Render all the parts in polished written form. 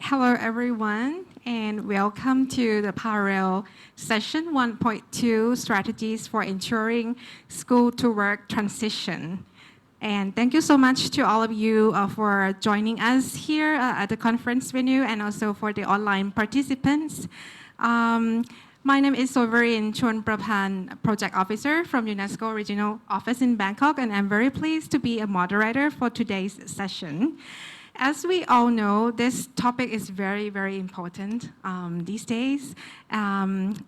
Hello, everyone, and welcome to the Parallel Session 1.2 Strategies for Ensuring School to Work Transition. And thank you so much to all of you for joining us here at the conference venue and also for the online participants. My name is Sovereign Chonprapan, Project Officer from UNESCO Regional Office in Bangkok, and I'm very pleased to be a moderator for today's session. As we all know, this topic is very, very important these days.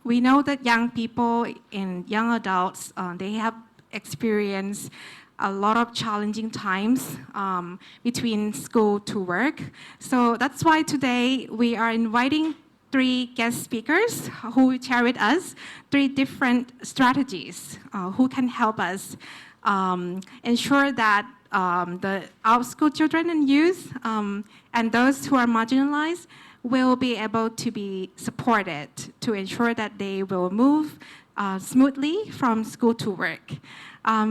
We know that young people and young adults, they have experienced a lot of challenging times between school to work. So that's why today we are inviting three guest speakers who will share with us three different strategies who can help us ensure that our school children and youth and those who are marginalized will be able to be supported to ensure that they will move smoothly from school to work.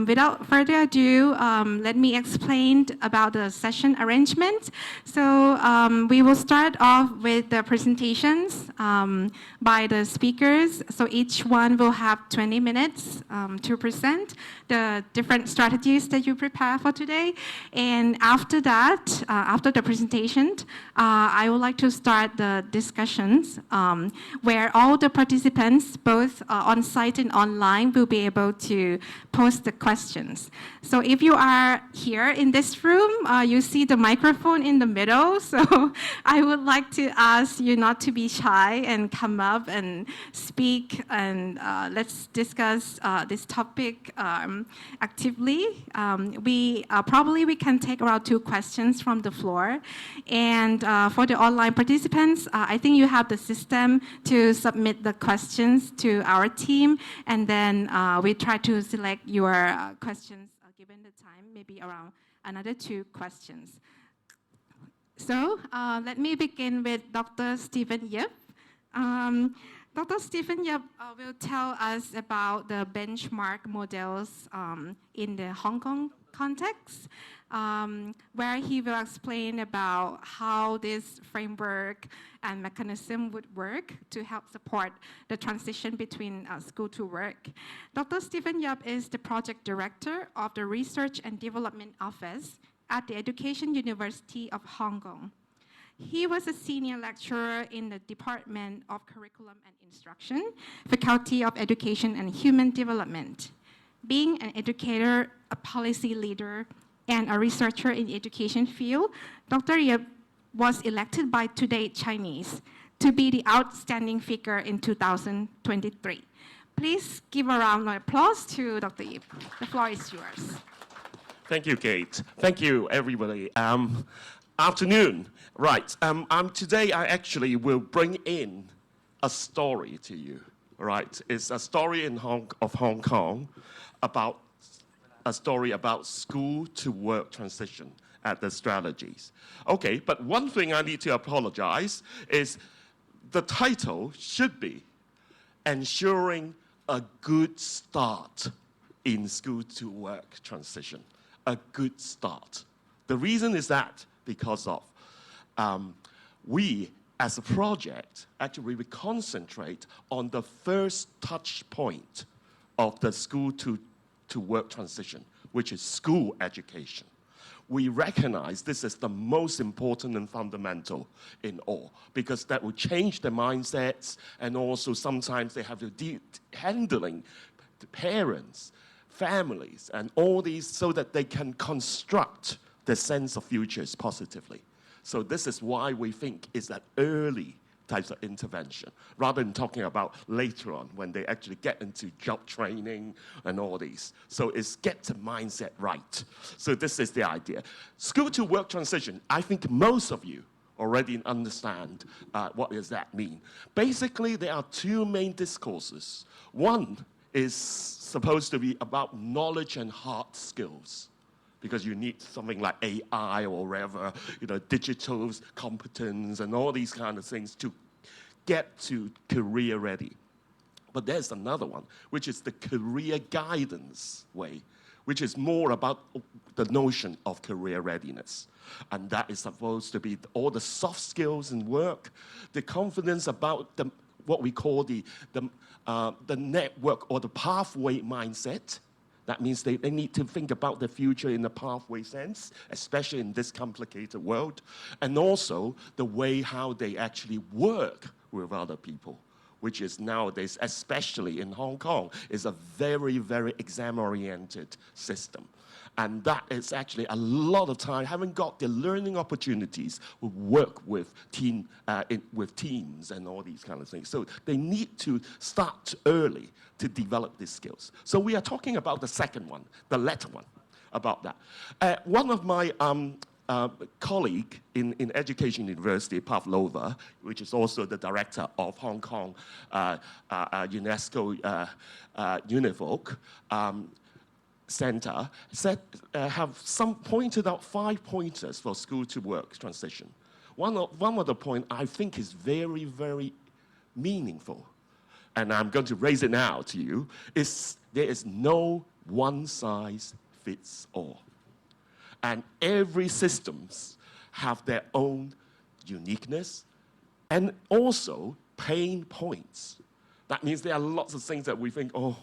Without further ado, let me explain about the session arrangement. So we will start off with the presentations by the speakers. So each one will have 20 minutes to present the different strategies that you prepare for today. And after that, after the presentation, I would like to start the discussions where all the participants, both on site and online, will be able to post the questions. So if you are here in this room, you see the microphone in the middle. So I would like to ask you not to be shy and come up and speak, and let's discuss this topic actively. We can take around 2 questions from the floor. And for the online participants, I think you have the system to submit the questions to our team, and then we try to select your questions given the time, maybe around another 2 questions. So let me begin with Dr. Stephen Yip. Dr. Stephen Yip will tell us about the benchmark models in the Hong Kong context, where he will explain about how this framework and mechanism would work to help support the transition between school to work. Dr. Stephen Yip is the project director of the Research and Development Office at the Education University of Hong Kong. He was a senior lecturer in the Department of Curriculum and Instruction, Faculty of Education and Human Development. Being an educator, a policy leader, and a researcher in the education field, Dr. Yip was elected by Today Chinese to be the outstanding figure in 2023. Please give a round of applause to Dr. Yip. The floor is yours. Thank you, Kate. Thank you, everybody. Afternoon. Right. Today, I actually will bring in a story to you. Right. It's a story of Hong Kong about a story about school to work transition at the strategies. Okay, but one thing I need to apologize is the title should be Ensuring a Good Start in School to Work Transition. A good start. The reason is that because of we as a project actually we concentrate on the first touch point of the school to work transition, which is school education. We recognize this is the most important and fundamental in all, because that will change their mindsets, and also sometimes they have to deal handling the parents, families, and all these so that they can construct their sense of futures positively. So this is why we think it's that early types of intervention, rather than talking about later on when they actually get into job training and all these. So it's get the mindset right. So this is the idea. School to work transition, I think most of you already understand what does that mean. Basically, there are 2 main discourses. One is supposed to be about knowledge and hard skills, because you need something like AI or whatever, digital competence and all these kind of things to get to career ready. But there's another one, which is the career guidance way, which is more about the notion of career readiness. And that is supposed to be all the soft skills in work, the confidence about what we call the network or the pathway mindset. That means they need to think about the future in a pathway sense, especially in this complicated world. And also the way how they actually work with other people, which is nowadays, especially in Hong Kong, is a very, very exam-oriented system. And that is actually a lot of time, having got the learning opportunities, we work with teams and all these kind of things. So they need to start early to develop these skills. So we are talking about the second one, the latter one, about that. One of my colleague in Education University, Pavlova, which is also the director of Hong Kong UNESCO Univoc, Center, said have pointed out 5 pointers for school to work transition. One of the points I think is very, very meaningful, and I'm going to raise it now to you, is there is no one size fits all. And every systems have their own uniqueness and also pain points. That means there are lots of things that we think, oh,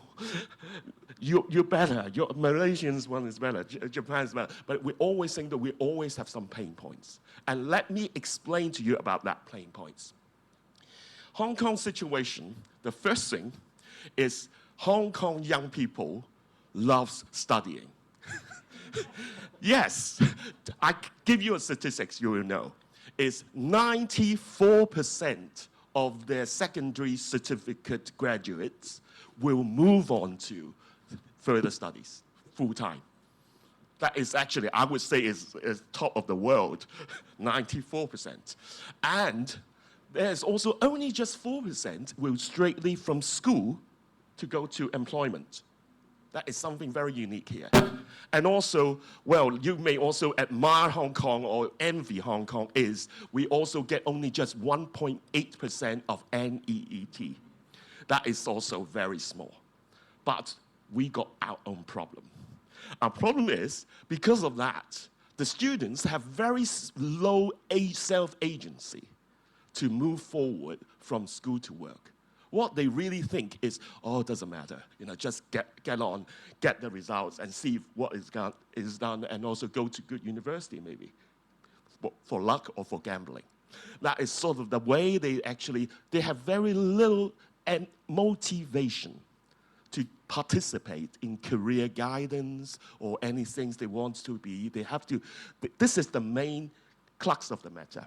you're better, your Malaysians one is better, Japan's better, but we always think that we always have some pain points. And let me explain to you about that pain points. Hong Kong situation, the first thing is Hong Kong young people loves studying. Yes, I give you a statistics you will know. Is 94% of their secondary certificate graduates will move on to further studies, full-time. That is actually, I would say, is top of the world, 94%. And there's also only just 4% will straightly from school to go to employment. That is something very unique here. And also, well, you may also admire Hong Kong or envy Hong Kong is we also get only just 1.8% of NEET. That is also very small. But we got our own problem. Our problem is, because of that, the students have very low self-agency to move forward from school to work. What they really think is, oh, it doesn't matter. Just get on, get the results, and see what is done, and also go to good university, maybe, for luck or for gambling. That is sort of the way they have very little motivation to participate in career guidance or any things they want to be. This is the main crux of the matter.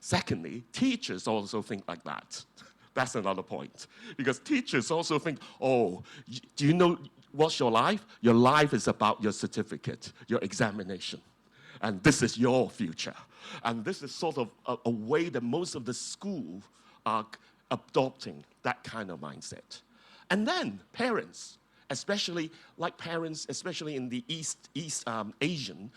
Secondly, teachers also think like that. That's another point. Because teachers also think, oh, do you know what's your life? Your life is about your certificate, your examination. And this is your future. And this is sort of a way that most of the schools are adopting that kind of mindset. And then parents, especially in the East Asian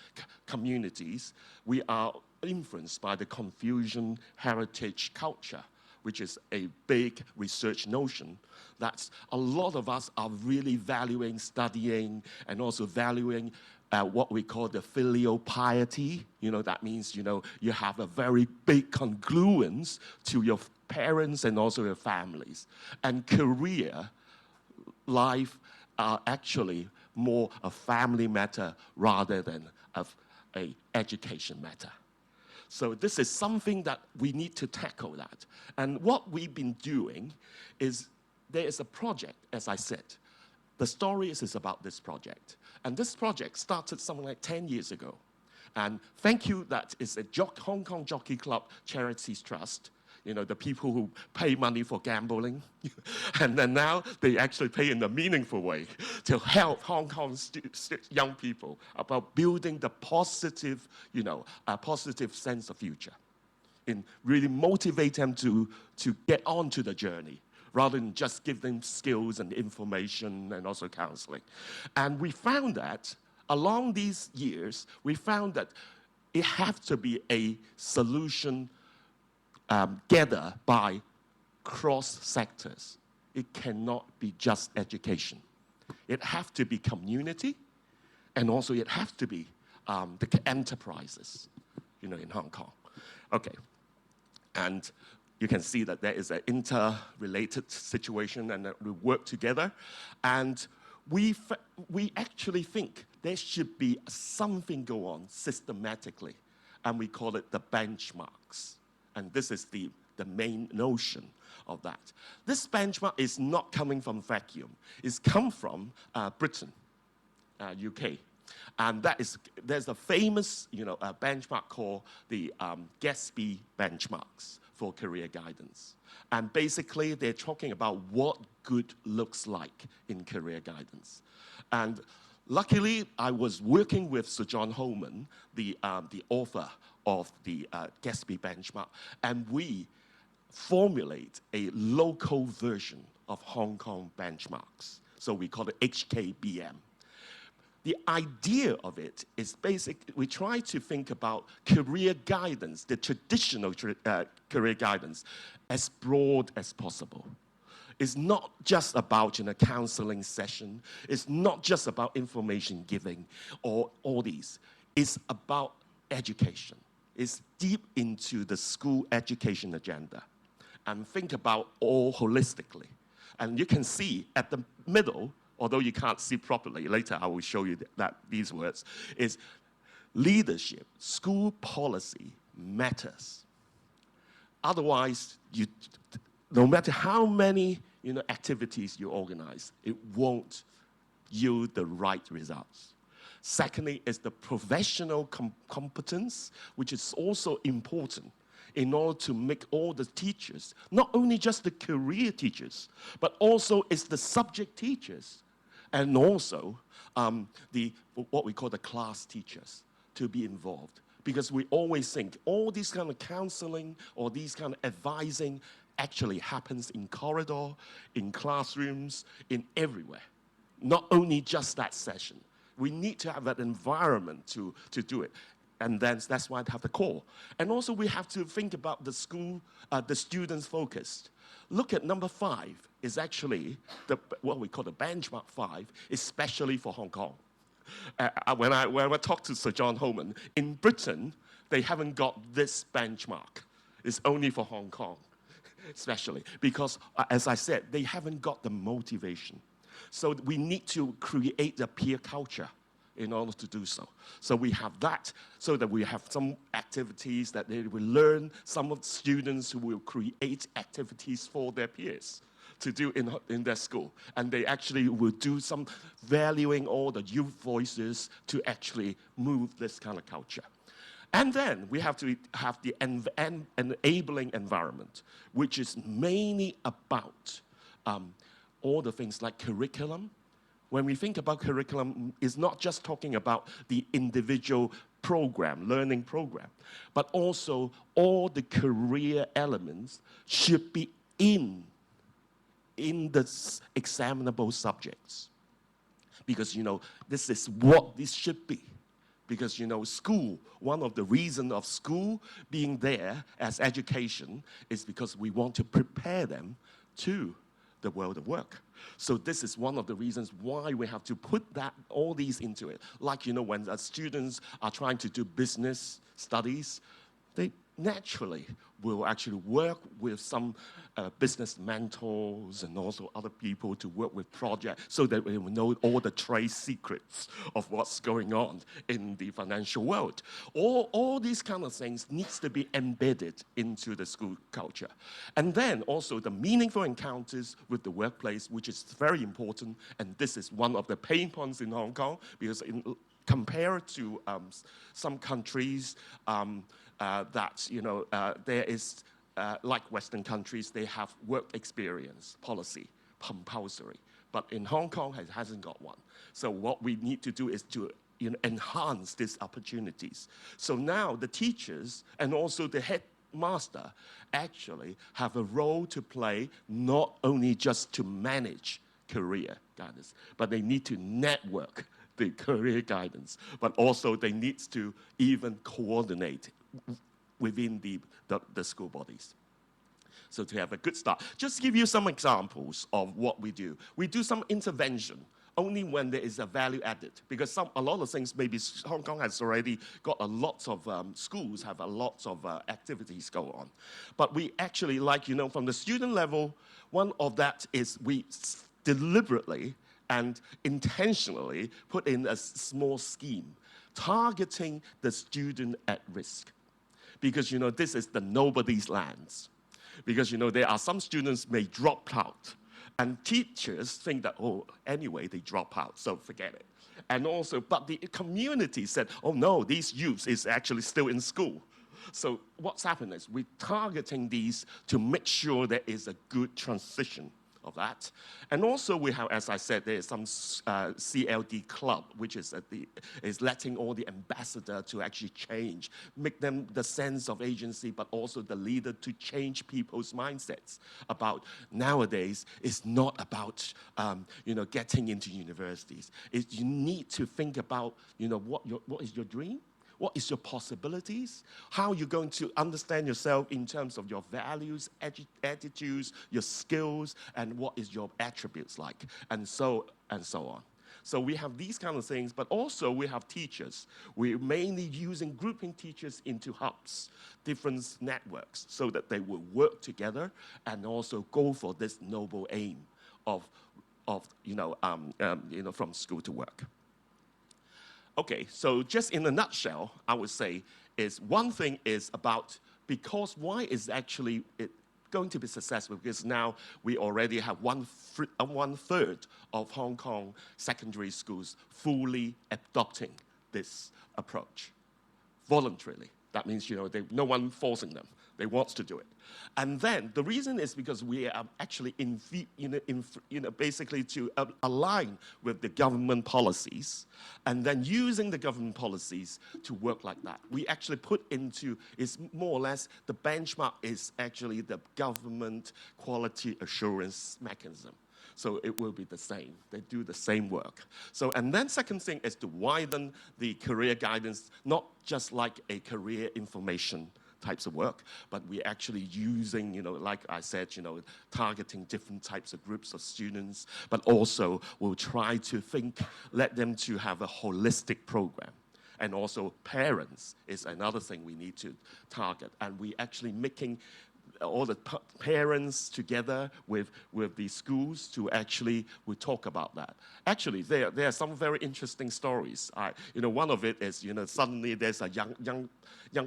communities, we are influenced by the Confucian heritage culture, which is a big research notion that a lot of us are really valuing studying and also valuing what we call the filial piety. That means, you have a very big congruence to your parents and also your families. And career life are actually more a family matter rather than a education matter. So this is something that we need to tackle that. And what we've been doing is there is a project, as I said. The story is about this project. And this project started something like 10 years ago. And thank you that it's a Hong Kong Jockey Club Charities Trust, the people who pay money for gambling. And then now they actually pay in a meaningful way to help Hong Kong young people about building the positive, a positive sense of future. And really motivate them to get onto the journey rather than just give them skills and information and also counseling. And we found that along these years, we found that it has to be a solution gathered by cross sectors. It cannot be just education. It has to be community, And also it has to be the enterprises, in Hong Kong. Okay. And you can see that there is an interrelated situation and that we work together. And we actually think there should be something go on systematically. And we call it the benchmarks. And this is the main notion of that. This benchmark is not coming from vacuum. It's come from Britain, UK. And there's a famous benchmark called the Gatsby benchmarks for career guidance. And basically, they're talking about what good looks like in career guidance. And luckily, I was working with Sir John Holman, the author of the Gatsby benchmark, and we formulate a local version of Hong Kong benchmarks. So we call it HKBM. The idea of it is we try to think about career guidance, the traditional career guidance, as broad as possible. It's not just about a counseling session. It's not just about information giving or all these. It's about education. It's deep into the school education agenda. And think about all holistically. And you can see at the middle, although you can't see properly, later I will show you these words, is leadership, school policy matters. Otherwise, no matter how many activities you organize, it won't yield the right results. Secondly, is the professional competence, which is also important in order to make all the teachers, not only just the career teachers, but also it's the subject teachers, and also what we call the class teachers to be involved. Because we always think all these kind of counseling or these kind of advising actually happens in corridor, in classrooms, in everywhere. Not only just that session. We need to have that environment to do it. And then that's why I have the core. And also we have to think about the school, the students focused. Look at number 5 is actually what we call the benchmark 5, especially for Hong Kong. When I talked to Sir John Holman, in Britain, they haven't got this benchmark. It's only for Hong Kong, especially. Because, as I said, they haven't got the motivation. So we need to create a peer culture in order to do so. So we have that, so that we have some activities that they will learn, some of the students who will create activities for their peers to do in their school. And they actually will do some valuing all the youth voices to actually move this kind of culture. And then we have to have the enabling environment, which is mainly about all the things like curriculum. When we think about curriculum, it's not just talking about the individual program, learning program, but also all the career elements should be in the examinable subjects. Because, this is what this should be. Because, school, one of the reasons of school being there as education is because we want to prepare them to the world of work. So this is one of the reasons why we have to put all these into it. Like, when the students are trying to do business studies, they naturally will actually work with some business mentors and also other people to work with projects so that we will know all the trade secrets of what's going on in the financial world. All these kind of things needs to be embedded into the school culture. And then also the meaningful encounters with the workplace, which is very important, and this is one of the pain points in Hong Kong, because compared to some countries, there is, like Western countries, they have work experience policy, compulsory. But in Hong Kong, it hasn't got one. So what we need to do is to enhance these opportunities. So now the teachers and also the headmaster actually have a role to play, not only just to manage career guidance, but they need to network the career guidance, but also they need to even coordinate within the school bodies. So to have a good start. Just give you some examples of what we do. We do some intervention only when there is a value added. Because a lot of things, maybe Hong Kong has already got a lot of schools, have a lot of activities go on. But we actually, like, from the student level, one of that is we deliberately and intentionally put in a small scheme targeting the student at risk. Because, this is the nobody's lands. Because, there are some students may drop out. And teachers think that, anyway, they drop out, so forget it. And also, but the community said, oh no, these youths is actually still in school. So what's happened is we're targeting these to make sure there is a good transition of that. And also we have, as I said, there is some CLD club, which is letting all the ambassador to actually change, make them the sense of agency, but also the leader to change people's mindsets about nowadays it's not about getting into universities. You need to think about what is your dream? What is your possibilities? How are you going to understand yourself in terms of your values, attitudes, your skills, and what is your attributes like, and so on. So we have these kind of things, but also we have teachers. We're mainly using grouping teachers into hubs, different networks, so that they will work together and also go for this noble aim of from school to work. Okay, so just in a nutshell, I would say is one thing is about, because why is actually it going to be successful? Because now we already have one third of Hong Kong secondary schools fully adopting this approach voluntarily. That means, no one forcing them. They want to do it. And then the reason is because we are actually basically to align with the government policies, and then using the government policies to work like that. We actually put into, is more or less, the benchmark is actually the government quality assurance mechanism. So it will be the same. They do the same work. So, and then second thing is to widen the career guidance, not just like a career information types of work, but we're actually using, like I said, targeting different types of groups of students, but also we'll try to let them to have a holistic program. And also parents is another thing we need to target. And we actually making all the parents together with the schools to actually, we talk about that. Actually, there are some very interesting stories. One of it is, suddenly there's a young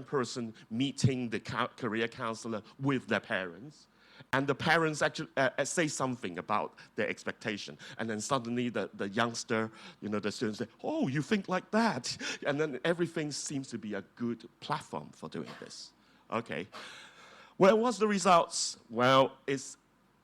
person meeting the career counselor with their parents. And the parents actually say something about their expectation. And then suddenly the youngster, the students say, oh, you think like that? And then everything seems to be a good platform for doing this. Okay. Well, what's the results? Well,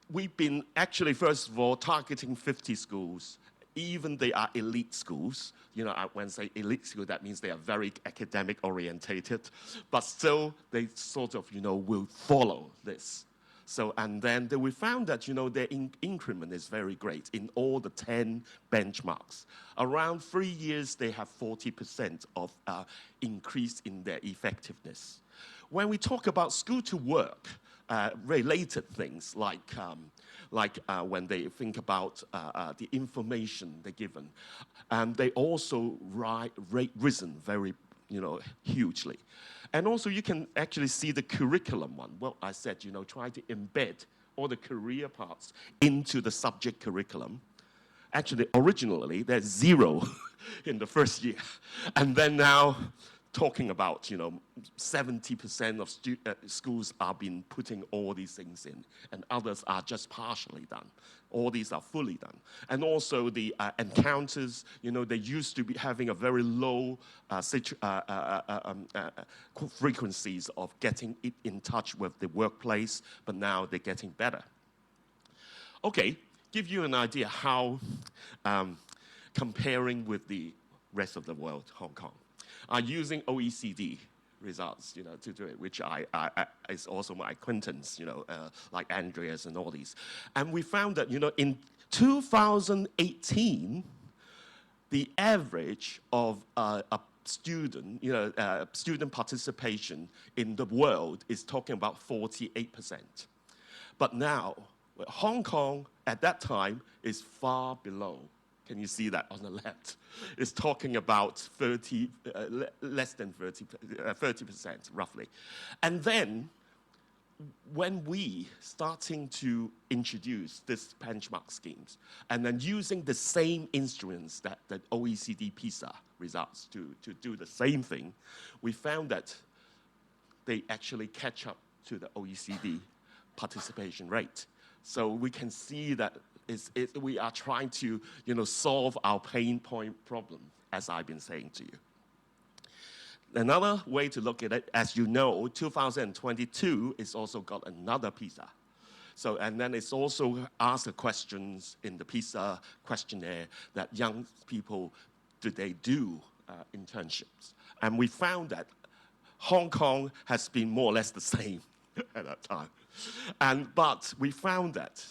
we've been actually, first of all, targeting 50 schools. Even they are elite schools. When I say elite school, that means they are very academic orientated. But still, they sort of, will follow this. So, and then we found that, their increment is very great in all the 10 benchmarks. Around 3 years, they have 40% of increase in their effectiveness. When we talk about school to work related things, like when they think about the information they're given, they also risen very, hugely. And also you can actually see the curriculum one. Well, I said, try to embed all the career parts into the subject curriculum. Actually, originally, there's 0 in the first year. And then now, talking about, 70% of schools are been putting all these things in, and others are just partially done. All these are fully done. And also the encounters, they used to be having a very low frequencies of getting it in touch with the workplace, but now they're getting better. Okay, give you an idea how comparing with the rest of the world, Hong Kong. Are using OECD results, to do it, which is also my acquaintance, like Andreas and all these. And we found that, in 2018, the average of a student, student participation in the world is talking about 48%. But now, Hong Kong at that time is far below Can you see that on the left? It's talking about 30, less than 30%, roughly. And then, when we starting to introduce these benchmark schemes, and then using the same instruments that the OECD PISA results to do the same thing, we found that they actually catch up to the OECD participation rate. So we can see that we are trying to solve our pain point problem, as I've been saying to you. Another way to look at it, as you know, 2022 is also got another PISA. So, and then it's also asked the questions in the PISA questionnaire that young people, do they do internships? And we found that Hong Kong has been more or less the same at that time. But we found that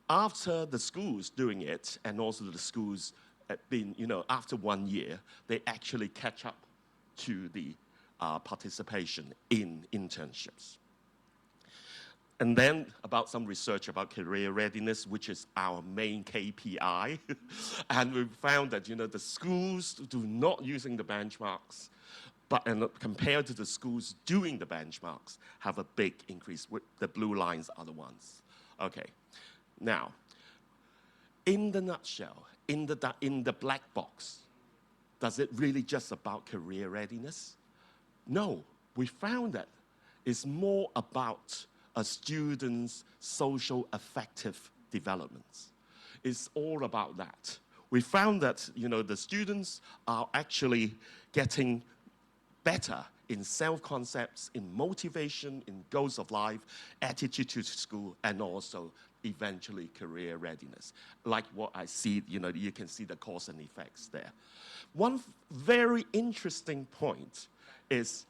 after the schools doing it, and also the schools after 1 year, they actually catch up to the participation in internships. And then about some research about career readiness, which is our main KPI. And we found that the schools do not using the benchmarks, and compared to the schools doing the benchmarks, have a big increase. The blue lines are the ones. Okay, now, in the nutshell, in the black box, does it really just about career readiness? No, we found that it's more about a student's social affective developments. It's all about that. We found that the students are actually getting better in self-concepts, in motivation, in goals of life, attitude to school, and also eventually career readiness. Like what I see, you can see the cause and effects there. One very interesting point is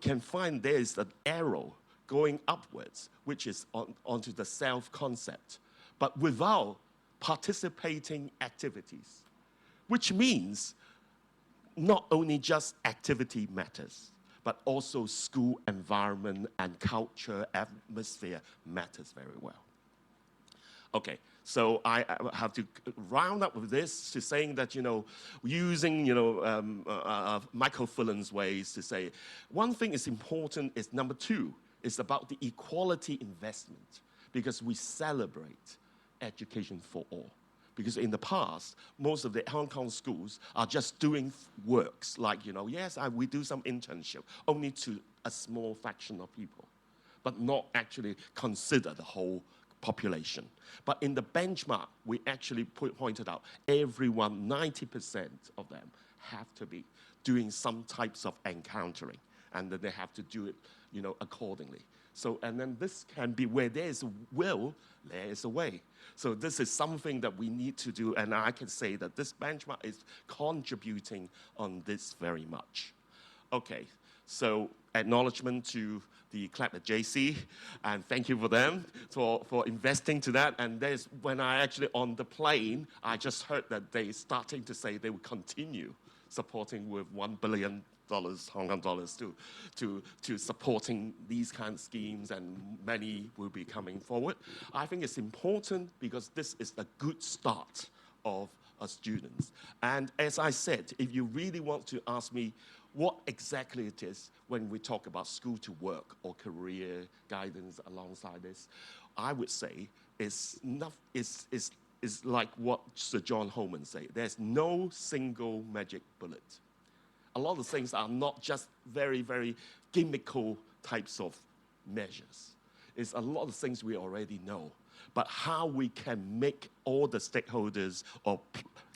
can find there is an arrow going upwards, which is onto the self-concept, but without participating activities, which means not only just activity matters, but also school environment and culture atmosphere matters very well. Okay, so I have to round up with this to saying that, using, Michael Fullan's ways to say, one thing is important is number 2, is about the equality investment, because we celebrate education for all. Because in the past, most of the Hong Kong schools are just doing works like, yes, we do some internship, only to a small fraction of people, but not actually consider the whole population. But in the benchmark, we actually pointed out everyone, 90% of them have to be doing some types of encountering, and then they have to do it, accordingly. So, and then this can be where there is a will, there is a way. So this is something that we need to do, and I can say that this benchmark is contributing on this very much. Okay, so acknowledgement to the CLAP at JC, and thank you for them for investing to that. And there's, when I actually on the plane, I just heard that they're starting to say they will continue supporting with $1 billion Hong Kong dollars to supporting these kind of schemes, and many will be coming forward. I think it's important because this is a good start of students. And as I said, if you really want to ask me what exactly it is when we talk about school to work or career guidance alongside this, I would say it's like what Sir John Holman said. There's no single magic bullet. A lot of things are not just very, very gimmickal types of measures. It's a lot of things we already know. But how we can make all the stakeholders or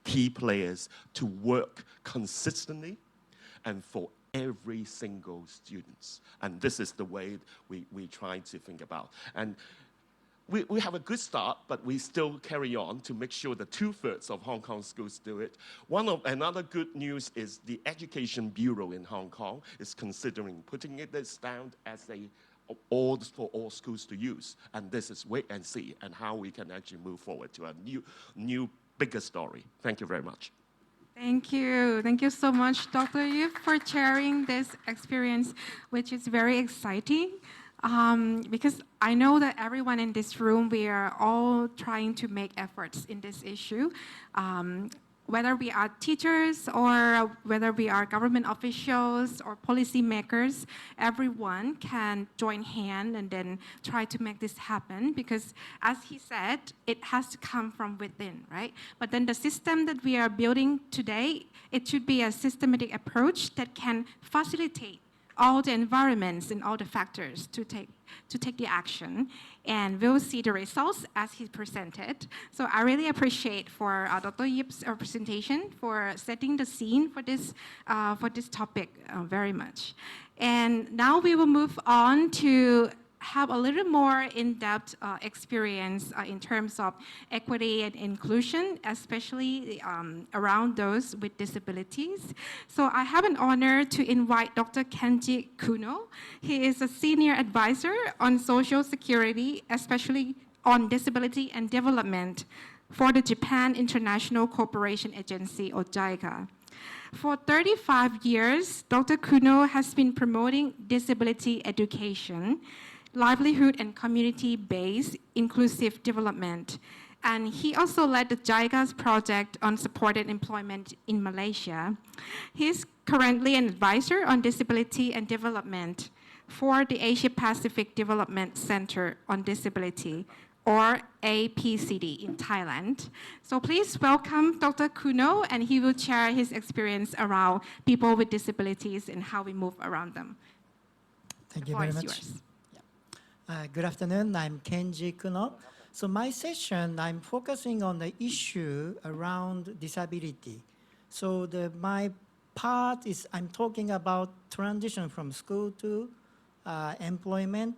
key players to work consistently and for every single student. And this is the way we try to think about. And we have a good start, but we still carry on to make sure that 2/3 of Hong Kong schools do it. Another good news is the Education Bureau in Hong Kong is considering putting this down as for all schools to use. And this is wait and see, and how we can actually move forward to a new bigger story. Thank you very much. Thank you. Thank you so much, Dr. Yu, for sharing this experience, which is very exciting. Because I know that everyone in this room, we are all trying to make efforts in this issue. Whether we are teachers or whether we are government officials or policymakers, everyone can join hand and then try to make this happen because, as he said, it has to come from within, right? But then the system that we are building today, it should be a systematic approach that can facilitate all the environments and all the factors to take the action, and we'll see the results as he presented. So I really appreciate for Dr. Yip's presentation for setting the scene for this topic very much. And now we will move on to have a little more in-depth experience in terms of equity and inclusion, especially around those with disabilities. So I have an honor to invite Dr. Kenji Kuno. He is a senior advisor on social security, especially on disability and development for the Japan International Cooperation Agency, or JICA. For 35 years, Dr. Kuno has been promoting disability education, livelihood and community-based inclusive development. And he also led the JICA's project on supported employment in Malaysia. He's currently an advisor on disability and development for the Asia Pacific Development Center on Disability, or APCD in Thailand. So please welcome Dr. Kuno, and he will share his experience around people with disabilities and how we move around them. Thank you very much. Yours. Good afternoon. I'm Kenji Kuno. So my session, I'm focusing on the issue around disability. So my part is I'm talking about transition from school to employment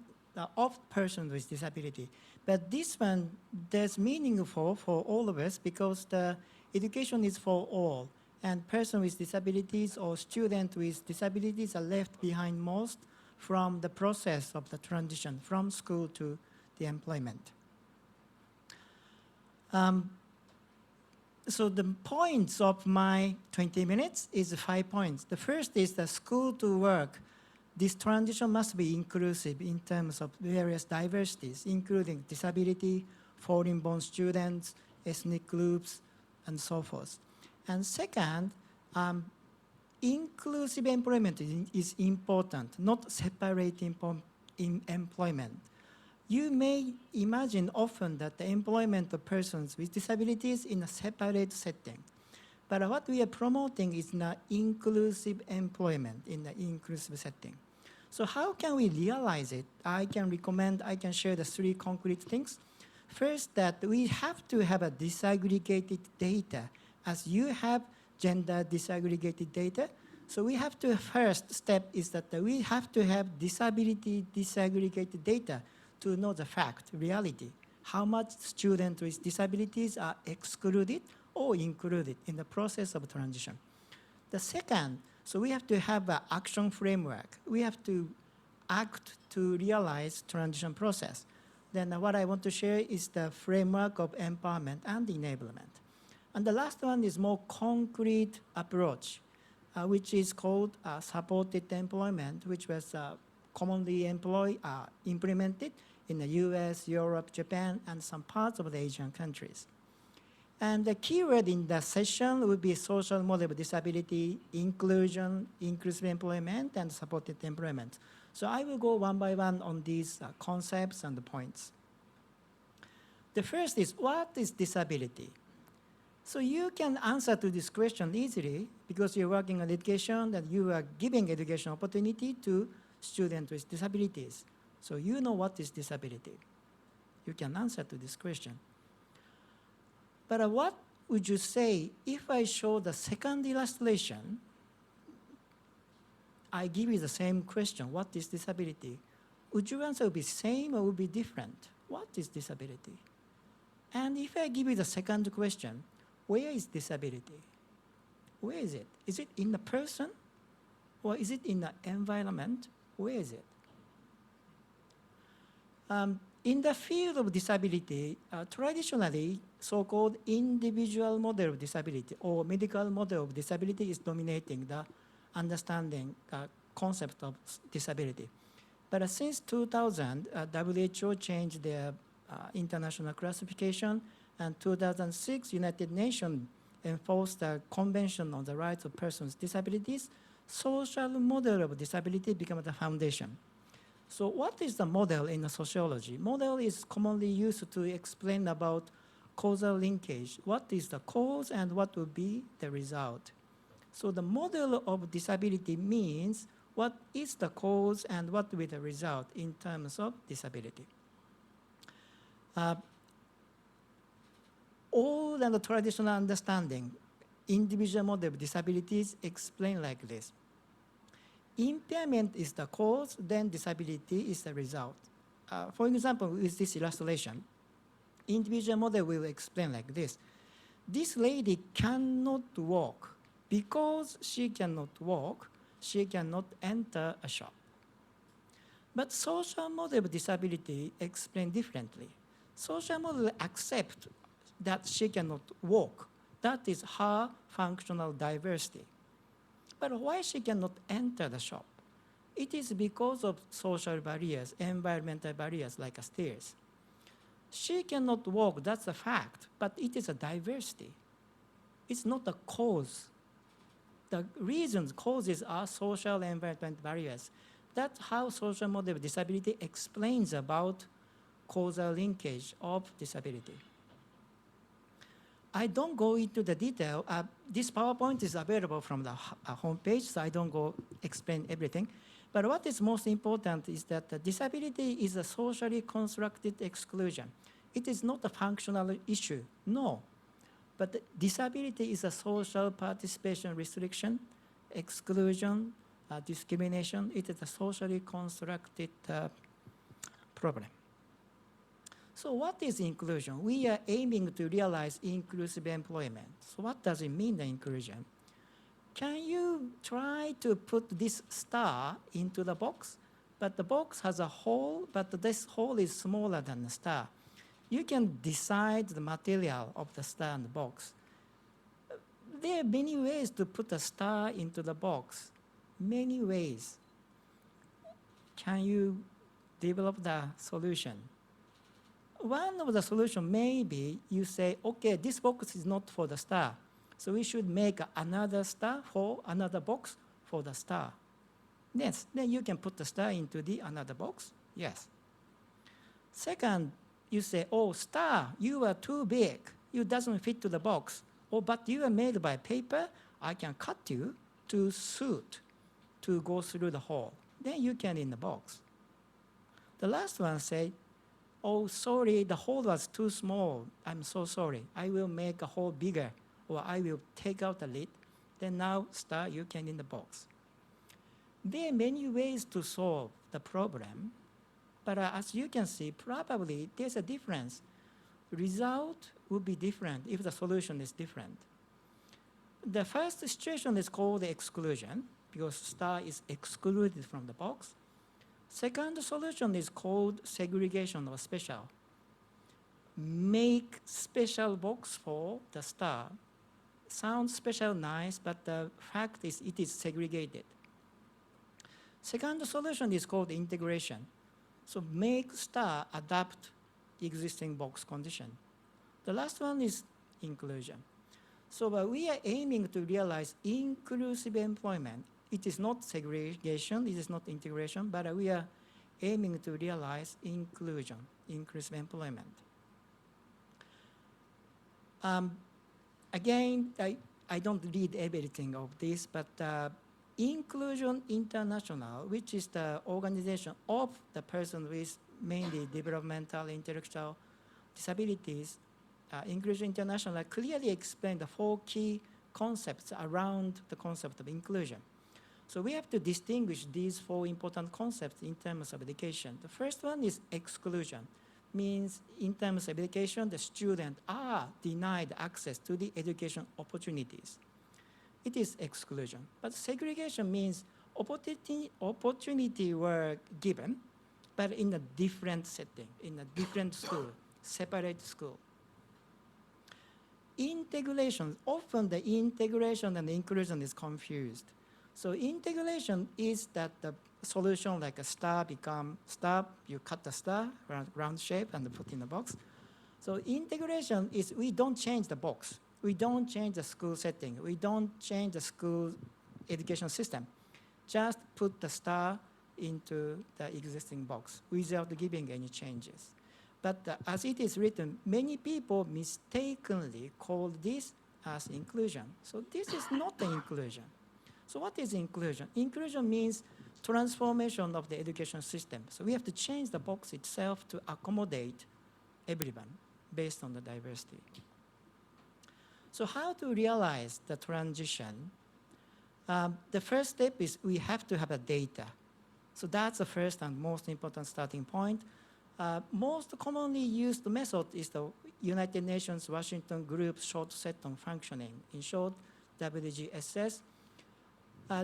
of persons with disability. But this one, there's meaningful for all of us because the education is for all. And persons with disabilities or students with disabilities are left behind most from the process of the transition from school to the employment. So the points of my 20 minutes is 5 points. The first is the school to work. This transition must be inclusive in terms of various diversities, including disability, foreign-born students, ethnic groups, and so forth. And second, inclusive employment is important, not separate employment. You may imagine often that the employment of persons with disabilities in a separate setting. But what we are promoting is an inclusive employment in the inclusive setting. So how can we realize it? I can share the 3 concrete things. First, that we have to have a disaggregated data. As you have gender disaggregated data, so we have to, first step is that we have to have disability disaggregated data to know the fact, reality, how much students with disabilities are excluded or included in the process of transition. The second, so we have to have an action framework. We have to act to realize transition process. Then what I want to share is the framework of empowerment and enablement. And the last one is more concrete approach, which is called supported employment, which was commonly implemented in the US, Europe, Japan, and some parts of the Asian countries. And the keyword in the session would be social model of disability, inclusion, inclusive employment, and supported employment. So I will go one by one on these concepts and the points. The first is, what is disability? So you can answer to this question easily because you're working on education and you are giving education opportunity to students with disabilities. So you know what is disability. You can answer to this question. But what would you say if I show the second illustration? I give you the same question, what is disability? Would your answer be same or would be different? What is disability? And if I give you the second question, where is disability? Where is it? Is it in the person? Or is it in the environment? Where is it? In the field of disability, traditionally, so-called individual model of disability or medical model of disability is dominating the understanding concept of disability. But since 2000, WHO changed their international classification, and 2006, United Nations enforced the Convention on the Rights of Persons with Disabilities. Social model of disability became the foundation. So what is the model in the sociology? Model is commonly used to explain about causal linkage. What is the cause and what will be the result? So the model of disability means what is the cause and what will be the result in terms of disability. Old and traditional understanding, individual model of disabilities explain like this. Impairment is the cause, then disability is the result. For example, with this illustration, individual model will explain like this. This lady cannot walk. Because she cannot walk, she cannot enter a shop. But social model of disability explain differently. Social model accept that she cannot walk. That is her functional diversity. But why she cannot enter the shop? It is because of social barriers, environmental barriers like stairs. She cannot walk, that's a fact, but it is a diversity. It's not a cause. The reasons, causes are social and environmental barriers. That's how social model of disability explains about causal linkage of disability. I don't go into the detail. This PowerPoint is available from the homepage, so I don't go explain everything. But what is most important is that the disability is a socially constructed exclusion. It is not a functional issue, no. But disability is a social participation restriction, exclusion, discrimination. It is a socially constructed problem. So what is inclusion? We are aiming to realize inclusive employment. So what does it mean, the inclusion? Can you try to put this star into the box? But the box has a hole, but this hole is smaller than the star. You can decide the material of the star in the box. There are many ways to put a star into the box. Many ways. Can you develop the solution? One of the solutions may be you say, okay, this box is not for the star. So we should make another star for another box for the star. Yes, then you can put the star into the another box. Yes. Second, you say, oh, star, you are too big. You doesn't fit to the box. Oh, but you are made by paper. I can cut you to suit to go through the hole. Then you can in the box. The last one say, oh, sorry, the hole was too small. I'm so sorry. I will make a hole bigger, or I will take out the lid. Then now, star, you can in the box. There are many ways to solve the problem, but as you can see, probably there's a difference. Result will be different if the solution is different. The first situation is called exclusion, because star is excluded from the box. Second solution is called segregation or special. Make special box for the star. Sounds special, nice, but the fact is it is segregated. Second solution is called integration. So make star adapt existing box condition. The last one is inclusion. So we are aiming to realize inclusive employment. It is not segregation, it is not integration, but we are aiming to realize inclusion, inclusive employment. Again, I don't read everything of this, but Inclusion International, which is the organization of the person with mainly developmental intellectual disabilities, Inclusion International clearly explained the 4 key concepts around the concept of inclusion. So we have to distinguish these 4 important concepts in terms of education. The first one is exclusion, means in terms of education, the students are denied access to the education opportunities. It is exclusion. But segregation means opportunity were given, but in a different setting, in a different school, separate school. Integration, often the integration and the inclusion is confused. So integration is that the solution like a star become star, you cut the star, round shape, and put in the box. So integration is we don't change the box. We don't change the school setting. We don't change the school education system. Just put the star into the existing box without giving any changes. But as it is written, many people mistakenly call this as inclusion. So this is not the inclusion. So what is inclusion? Inclusion means transformation of the education system. So we have to change the box itself to accommodate everyone based on the diversity. So how to realize the transition? The first step is we have to have a data. So that's the first and most important starting point. Most commonly used method is the United Nations Washington Group Short Set on Functioning, in short, WGSS.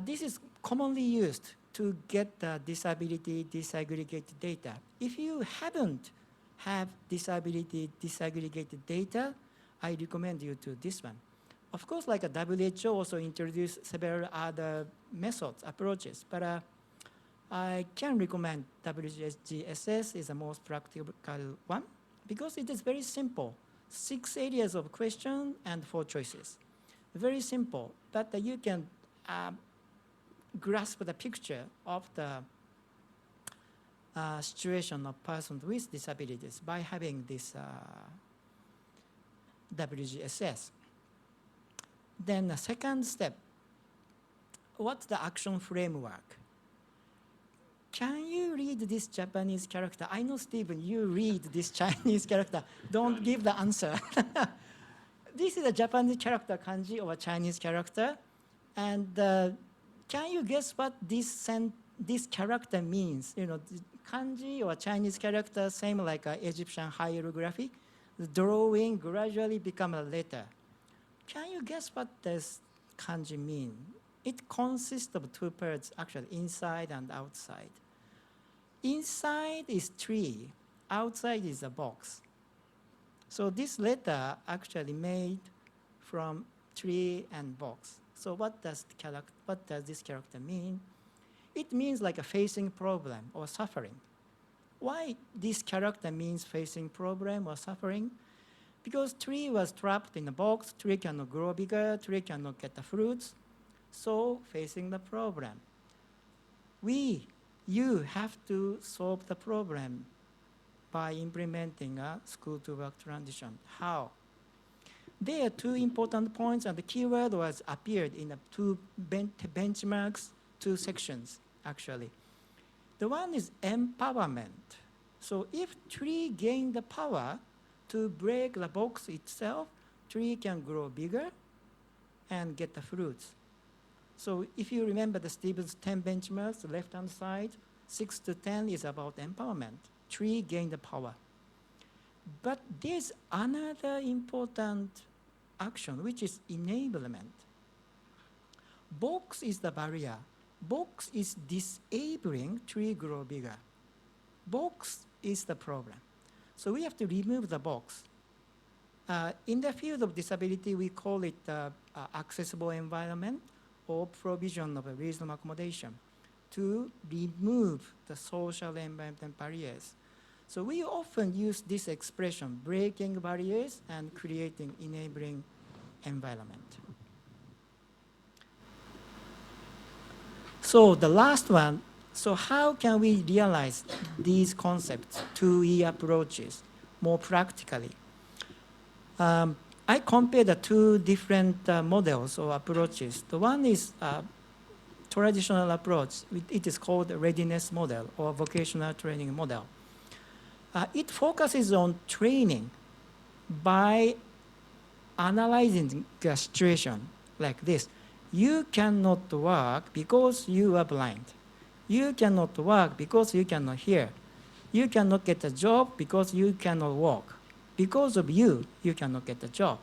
This is commonly used to get the disability disaggregated data. If you haven't have disability disaggregated data, I recommend you to this one. Of course, like a WHO also introduced several other methods, approaches, but I can recommend WGSS is the most practical one because it is very simple. 6 areas of question and 4 choices. Very simple, but you can grasp the picture of the situation of persons with disabilities by having this WGSS. Then the second step, what's the action framework? Can you read this Japanese character? I know, Stephen, you read this Chinese character. Don't give the answer. This is a Japanese character, kanji, or a Chinese character. And can you guess what this character means? You know, kanji or Chinese character, same like Egyptian hieroglyphy. The drawing gradually become a letter. Can you guess what this kanji mean? It consists of 2 parts, actually, inside and outside. Inside is tree, outside is a box. So this letter actually made from tree and box. So what does this character mean? It means like a facing problem or suffering. Why this character means facing problem or suffering? Because tree was trapped in a box, tree cannot grow bigger, tree cannot get the fruits, so facing the problem. You have to solve the problem by implementing a school-to-work transition. How? There are 2 important points, and the keyword was appeared in the 2 benchmarks, 2 sections, actually. The one is empowerment. So if tree gain the power to break the box itself, tree can grow bigger and get the fruits. So if you remember the Stevens 10 benchmarks, the left-hand side, 6 to 10 is about empowerment. Tree gain the power. But there's another important action, which is enablement. Box is the barrier. Box is disabling tree grow bigger. Box is the problem. So we have to remove the box. In the field of disability, we call it accessible environment or provision of a reasonable accommodation to remove the social environment barriers. So we often use this expression, breaking barriers and creating enabling environment. So the last one, so how can we realize these concepts, 2E approaches, more practically? I compared the 2 different models or approaches. The one is traditional approach. It is called the readiness model or vocational training model. It focuses on training by analyzing the situation like this. You cannot work because you are blind. You cannot work because you cannot hear. You cannot get a job because you cannot walk. Because of you, you cannot get a job.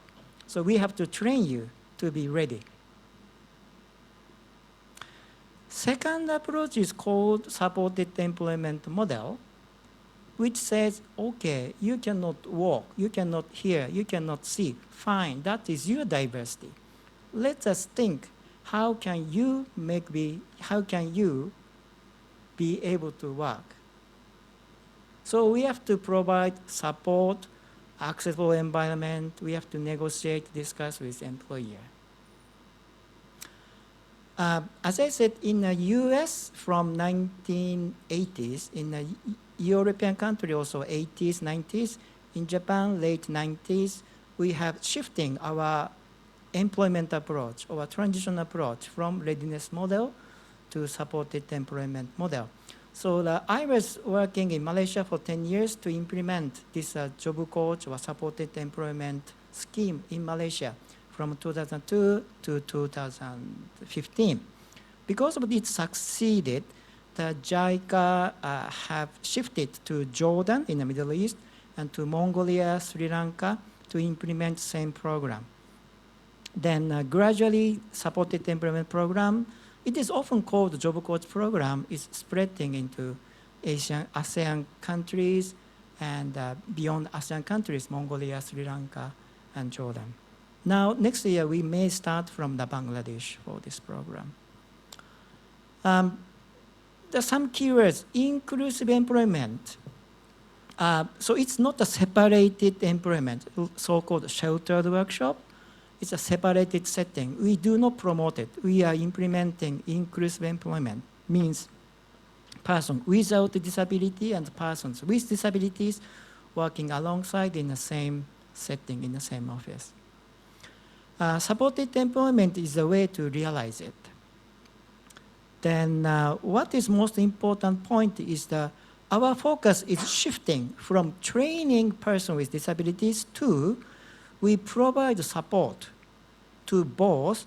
So we have to train you to be ready. Second approach is called supported employment model, which says, okay, you cannot walk, you cannot hear, you cannot see. Fine, that is your diversity. Let us think, how can you be able to work. So we have to provide support, accessible environment. We have to negotiate, discuss with employer. As I said, in the US from 1980s, in the European country also 80s, 90s, in Japan late 90s, we have shifting our employment approach or transition approach from readiness model to supported employment model. So I was working in Malaysia for 10 years to implement this job coach or supported employment scheme in Malaysia from 2002 to 2015. Because of it succeeded, the JICA have shifted to Jordan in the Middle East and to Mongolia, Sri Lanka to implement same program. Then gradually supported employment program, it is often called job coach program, is spreading into ASEAN countries and beyond ASEAN countries, Mongolia, Sri Lanka, and Jordan. Now, next year, we may start from the Bangladesh for this program. There are some keywords, inclusive employment. So it's not a separated employment, so-called sheltered workshop. It's a separated setting. We do not promote it. We are implementing inclusive employment, means person without disability and persons with disabilities working alongside in the same setting, in the same office. Supported employment is a way to realize it. Then what is most important point is that our focus is shifting from training person with disabilities to we provide support to both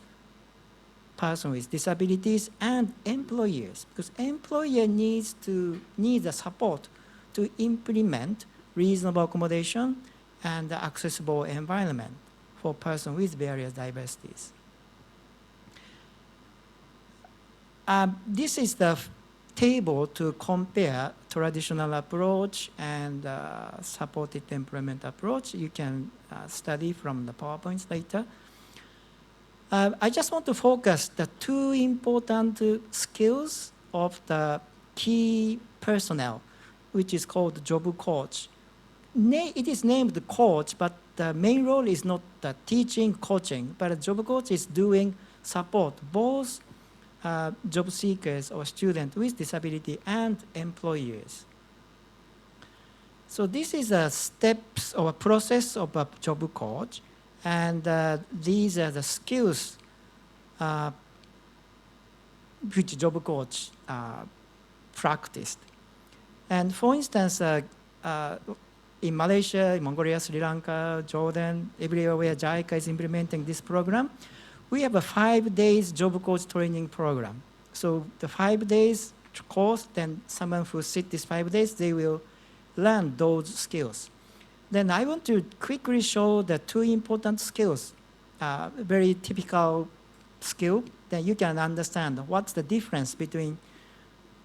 person with disabilities and employers, because employer needs the support to implement reasonable accommodation and accessible environment for person with various diversities. This is the table to compare traditional approach and supported employment approach. You can study from the PowerPoints later. I just want to focus the two important skills of the key personnel, which is called job coach. It is named coach, but the main role is not the teaching, coaching, but a job coach is doing support, both job seekers or students with disability and employers. So this is a steps or a process of a job coach, and these are the skills which job coach practiced. And for instance, in Malaysia, in Mongolia, Sri Lanka, Jordan, everywhere where JICA is implementing this program, we have a 5 days job coach training program. So the 5 days course, then someone who sit these 5 days, they will learn those skills. Then I want to quickly show the two important skills, very typical skill, then you can understand what's the difference between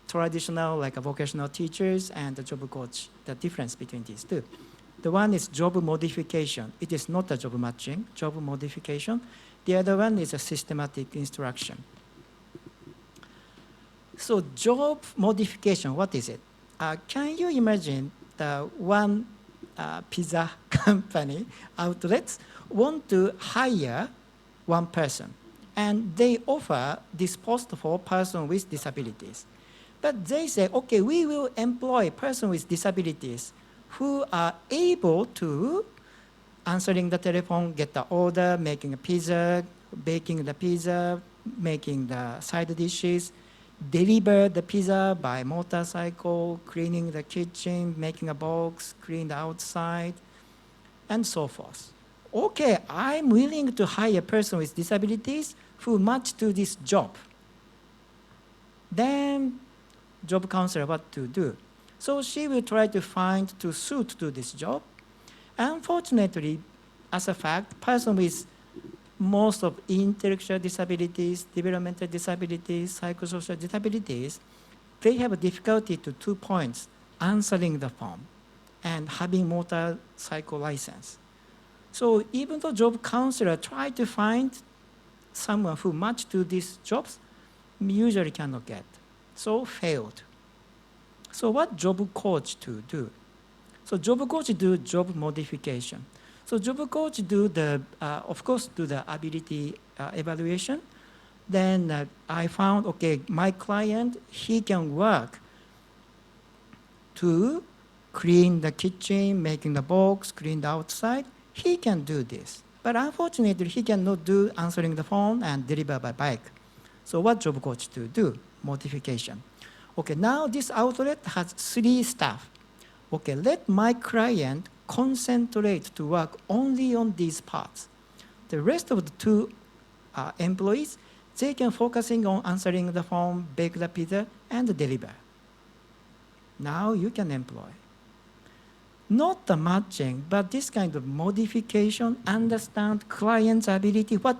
traditional, like a vocational teachers and the job coach, the difference between these two. The one is job modification. It is not a job matching, job modification. The other one is a systematic instruction. So job modification, what is it? Can you imagine the one pizza company outlets want to hire one person, and they offer this post for person with disabilities. But they say, okay, we will employ person with disabilities who are able to answering the telephone, get the order, making a pizza, baking the pizza, making the side dishes, deliver the pizza by motorcycle, cleaning the kitchen, making a box, clean the outside, and so forth. Okay, I'm willing to hire a person with disabilities who match to this job. Then job counselor what to do. So she will try to find to suit to this job. Unfortunately, as a fact, person with most of intellectual disabilities, developmental disabilities, psychosocial disabilities, they have a difficulty to 2 points, answering the phone and having motorcycle license. So even though job counselor try to find someone who match to these jobs, usually cannot get. So failed. So what job coach to do? So job coach do job modification. So job coach do the, of course, do the ability evaluation. Then I found, okay, my client, he can work to clean the kitchen, making the box, clean the outside. He can do this. But unfortunately, he cannot do answering the phone and deliver by bike. So what job coach to do? Modification. Okay, now this outlet has 3 staff. Okay, let my client concentrate to work only on these parts. The rest of the 2 employees, they can focusing on answering the phone, bake the pizza, and deliver. Now you can employ. Not the matching, but this kind of modification, understand client's ability, what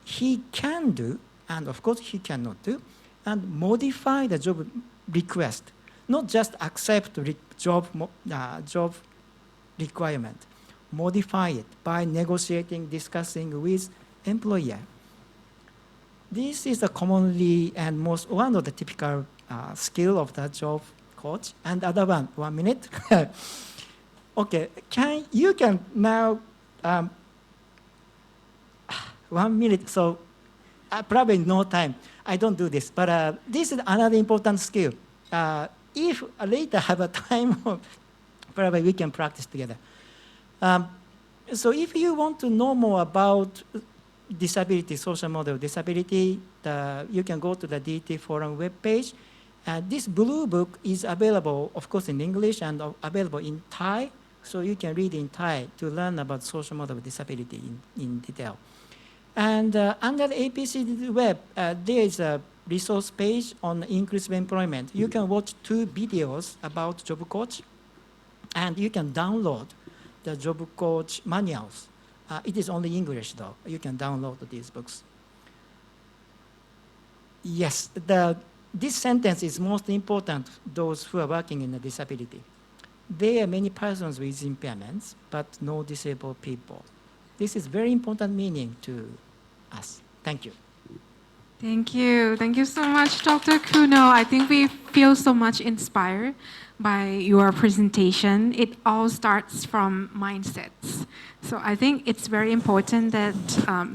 he can do, and of course he cannot do, and modify the job request. Not just accept job requirement. Modify it by negotiating, discussing with employer. This is a commonly and most one of the typical skill of the job coach. And other one, 1 minute. Okay, you can now 1 minute. So probably no time. I don't do this, but this is another important skill. If later have a time, probably we can practice together. So if you want to know more about disability, social model of disability, you can go to the DT Forum webpage. This blue book is available, of course, in English and available in Thai. So you can read in Thai to learn about social model of disability in detail. And under the APC web, there is a resource page on inclusive employment. You can watch 2 videos about job coach, and you can download the job coach manuals. It is only English, though. You can download these books. Yes, this sentence is most important, those who are working in a disability. There are many persons with impairments, but no disabled people. This is very important meaning to us. Thank you. Thank you. Thank you so much, Dr. Kuno. I think we feel so much inspired by your presentation. It all starts from mindsets. So I think it's very important that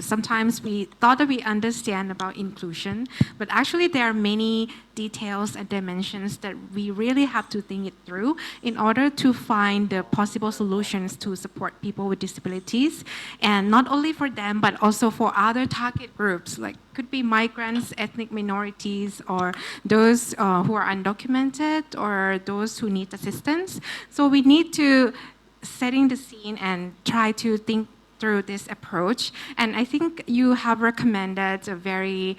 sometimes we thought that we understand about inclusion, but actually there are many details and dimensions that we really have to think it through in order to find the possible solutions to support people with disabilities, and not only for them, but also for other target groups, like could be migrants, ethnic minorities, or those who are undocumented, or those who need assistance. So we need to setting the scene and try to think through this approach. And I think you have recommended a very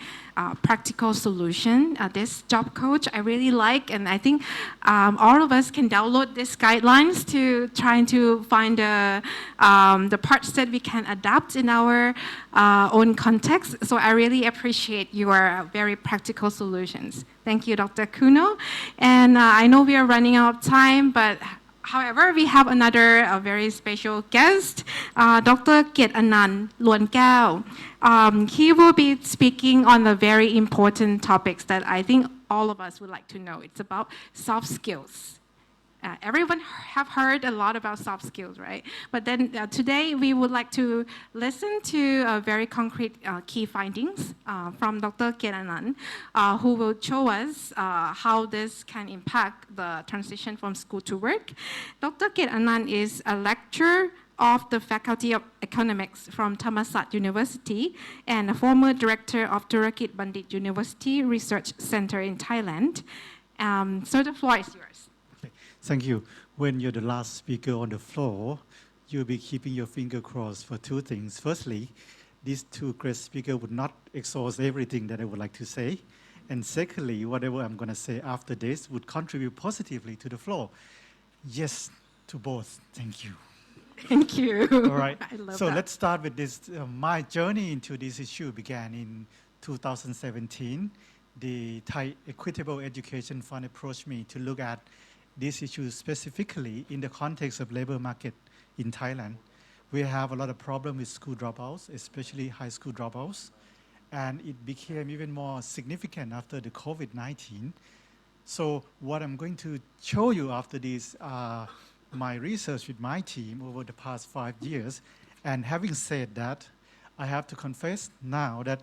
practical solution. This job coach I really like, and I think all of us can download these guidelines to try to find the parts that we can adapt in our own context. So I really appreciate your very practical solutions. Thank you, Dr. Kuno. And I know we are running out of time, but however, we have another very special guest, Dr. Kiet Anand Luankao. He will be speaking on the very important topics that I think all of us would like to know. It's about soft skills. Everyone have heard a lot about soft skills, right? But then today we would like to listen to very concrete key findings from Dr. Kiet Anand, who will show us how this can impact the transition from school to work. Dr. Kiet Anand is a lecturer of the Faculty of Economics from Thammasat University and a former director of Thurakit Bandit University Research Center in Thailand. So the floor is yours. Thank you. When you're the last speaker on the floor, you'll be keeping your finger crossed for 2 things. Firstly, these 2 great speakers would not exhaust everything that I would like to say. And secondly, whatever I'm going to say after this would contribute positively to the floor. Yes, to both. Thank you. Thank you. All right. I love so that. let's start with this. My journey into this issue began in 2017. The Thai Equitable Education Fund approached me to look at this issue specifically in the context of labor market in Thailand. We have a lot of problem with school dropouts, especially high school dropouts. And it became even more significant after the COVID-19. So what I'm going to show you after this, my research with my team over the past 5 years. And having said that, I have to confess now that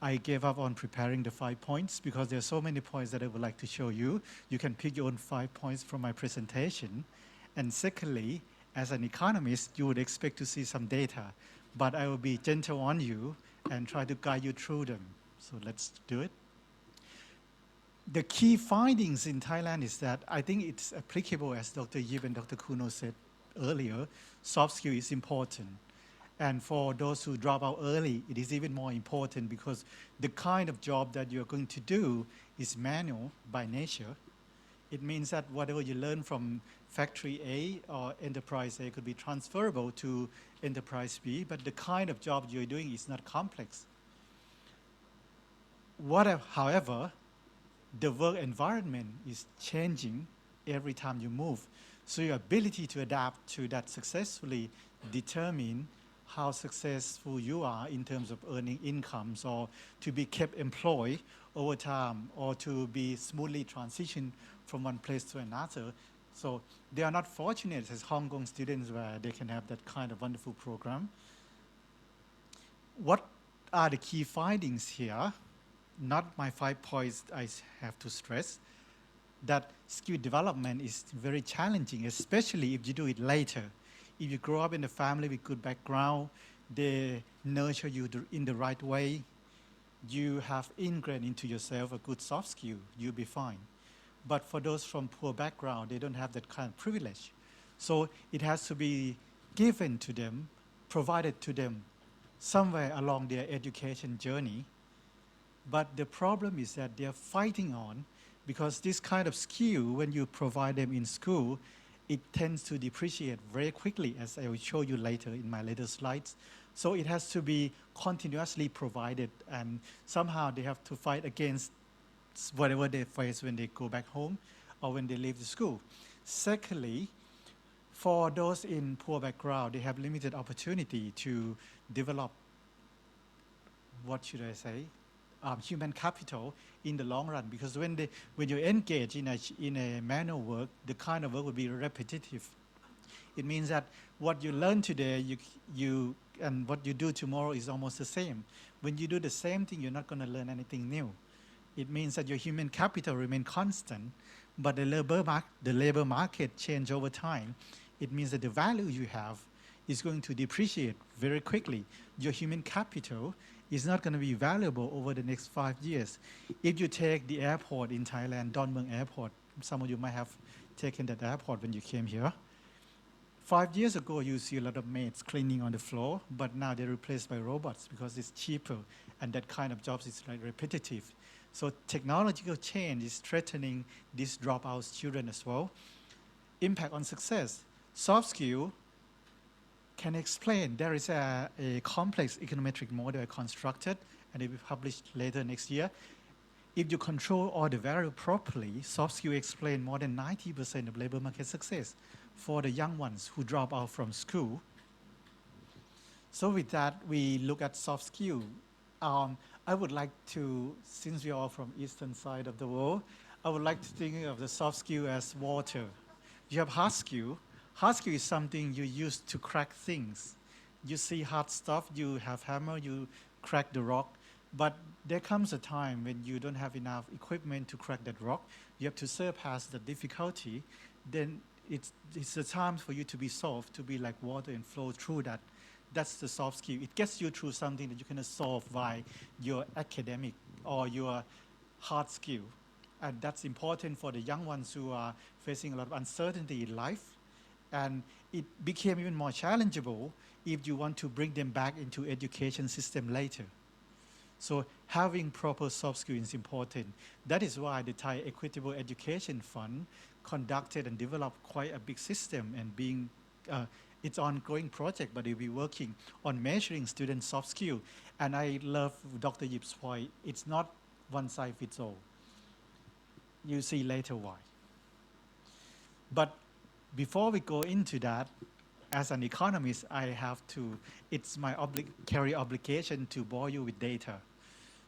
I gave up on preparing the 5 points because there are so many points that I would like to show you. You can pick your own 5 points from my presentation. And secondly, as an economist, you would expect to see some data, but I will be gentle on you and try to guide you through them. So let's do it. The key findings in Thailand is that I think it's applicable, as Dr. Yip and Dr. Kuno said earlier, soft skill is important. And for those who drop out early, it is even more important because the kind of job that you're going to do is manual by nature. It means that whatever you learn from factory A or enterprise A could be transferable to enterprise B, but the kind of job you're doing is not complex. However, the work environment is changing every time you move. So your ability to adapt to that successfully determine how successful you are in terms of earning incomes or to be kept employed over time or to be smoothly transitioned from one place to another. So they are not fortunate as Hong Kong students where they can have that kind of wonderful program. What are the key findings here? Not my 5 points I have to stress, that skill development is very challenging, especially if you do it later. If you grow up in a family with good background, they nurture you in the right way, you have ingrained into yourself a good soft skill, you'll be fine. But for those from poor background, they don't have that kind of privilege. So it has to be given to them, provided to them somewhere along their education journey. But the problem is that they're fighting on because this kind of skill, when you provide them in school, it tends to depreciate very quickly, as I will show you later in my later slides. So it has to be continuously provided, and somehow they have to fight against whatever they face when they go back home or when they leave the school. Secondly, for those in poor background, they have limited opportunity to develop, what should I say, human capital in the long run, because when you engage in a manual work, the kind of work will be repetitive. It means that what you learn today, and what you do tomorrow is almost the same. When you do the same thing, you're not going to learn anything new. It means that your human capital remain constant, but the labor market change over time. It means that the value you have is going to depreciate very quickly. Your human capital is not going to be valuable over the next 5 years. If you take the airport in Thailand, Don Mueang Airport, some of you might have taken that airport when you came here. 5 years ago, you see a lot of maids cleaning on the floor, but now they're replaced by robots because it's cheaper, and that kind of jobs is like repetitive. So technological change is threatening these dropout children as well. Impact on success. Soft skill can explain. There is a complex econometric model I constructed, and it will be published later next year. If you control all the variables properly, soft skill explain more than 90% of labor market success for the young ones who drop out from school. So with that, we look at soft skill. I would like to, since we are all from eastern side of the world, I would like to think of the soft skill as water. You have hard skill. Hard skill is something you use to crack things. You see hard stuff, you have hammer, you crack the rock, but there comes a time when you don't have enough equipment to crack that rock. You have to surpass the difficulty. Then it's the time for you to be soft, to be like water and flow through that. That's the soft skill. It gets you through something that you cannot solve by your academic or your hard skill. And that's important for the young ones who are facing a lot of uncertainty in life. And it became even more challengeable if you want to bring them back into education system later. So having proper soft skills is important. That is why the Thai Equitable Education Fund conducted and developed quite a big system, and being it's an ongoing project, but they'll be working on measuring students' soft skill. And I love Dr. Yip's point. It's not one size fits all. You'll see later why. But before we go into that, as an economist, I have to, it's my carry obligation to bore you with data.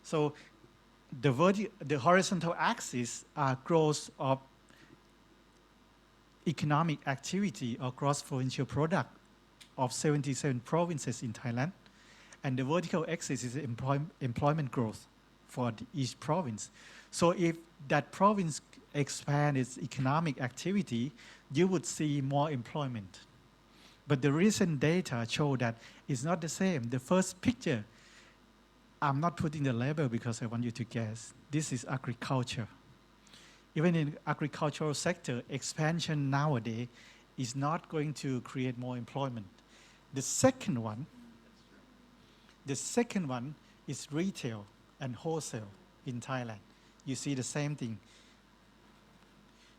So the horizontal axis are growth of economic activity or gross provincial product of 77 provinces in Thailand. And the vertical axis is employment growth for each province. So if that province expand its economic activity, you would see more employment. But the recent data show that it's not the same. The first picture, I'm not putting the label because I want you to guess. This is agriculture. Even in agricultural sector, expansion nowadays is not going to create more employment. The second one is retail and wholesale in Thailand. You see the same thing.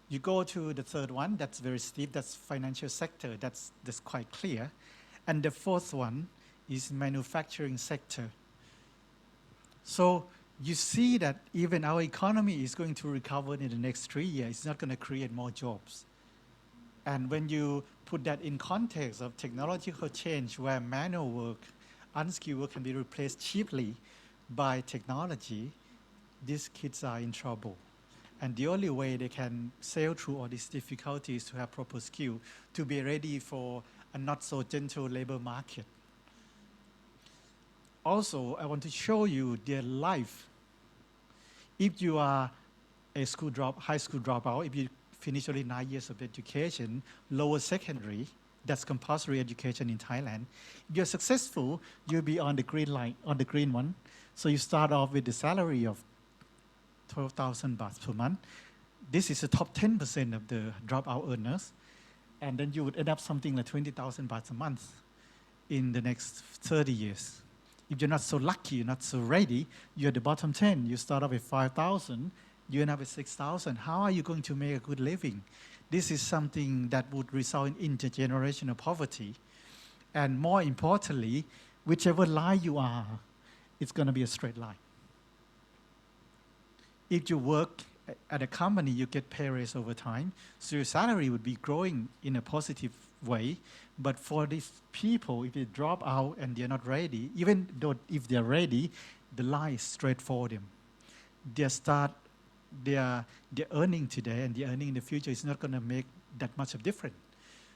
You go to the third one, that's very steep, that's financial sector, that's quite clear. And the fourth one is manufacturing sector. So you see that even our economy is going to recover in the next 3 years. It's not going to create more jobs. And when you put that in context of technological change where manual work, unskilled work can be replaced cheaply by technology, these kids are in trouble. And the only way they can sail through all these difficulties is to have proper skill, to be ready for a not so gentle labor market. Also, I want to show you their life. If you are a high school dropout, if you finish only 9 years of education, lower secondary, that's compulsory education in Thailand. If you're successful, you'll be on the green line, on the green one. So you start off with the salary of 12,000 baht per month. This is the top 10% of the dropout earners. And then you would end up something like 20,000 baht a month in the next 30 years. If you're not so lucky, you're not so ready, you're at the bottom 10. You start off with 5,000, you end up with 6,000. How are you going to make a good living? This is something that would result in intergenerational poverty. And more importantly, whichever line you are, it's going to be a straight line. If you work at a company, you get pay raise over time, so your salary would be growing in a positive way. But for these people, if they drop out and they're not ready, even though if they're ready, the line is straight for them. Their earning today and the earning in the future is not going to make that much of difference.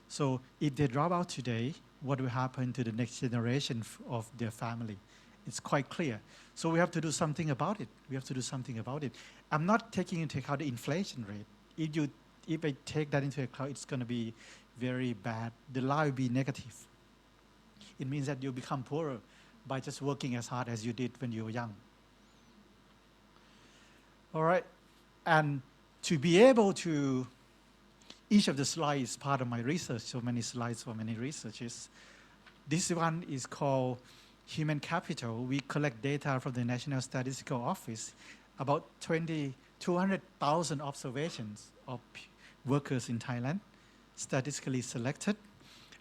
So if they drop out today, what will happen to the next generation of their family? It's quite clear. So we have to do something about it. We have to do something about it. I'm not taking into account the inflation rate. If I take that into account, it's going to be very bad. The line will be negative. It means that you become poorer by just working as hard as you did when you were young. All right. And to be able to, each of the slides is part of my research, so many slides for many researches. This one is called Human Capital. We collect data from the National Statistical Office, about 200,000 observations of workers in Thailand, statistically selected,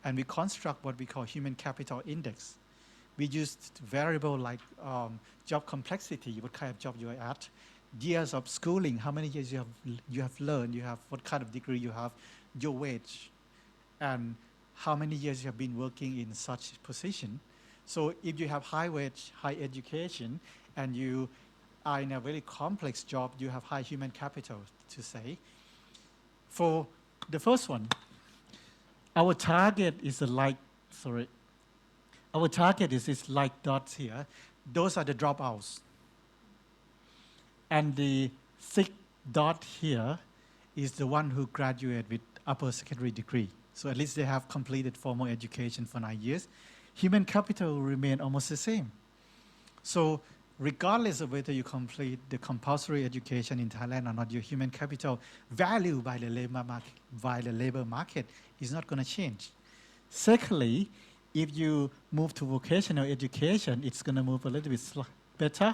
and we construct what we call Human Capital Index. We used variable like job complexity, what kind of job you are at, years of schooling, how many years you have learned, you have what kind of degree you have, your wage, and how many years you have been working in such position. So if you have high wage, high education, and you are in a very complex job, you have high human capital, to say. For the first one, our target is the light, our target is this light dots here. Those are the dropouts. And the thick dot here is the one who graduate with upper secondary degree. So at least they have completed formal education for 9 years. Human capital will remain almost the same. So regardless of whether you complete the compulsory education in Thailand or not, your human capital value by the labor market is not going to change. Secondly, if you move to vocational education, it's going to move a little bit better.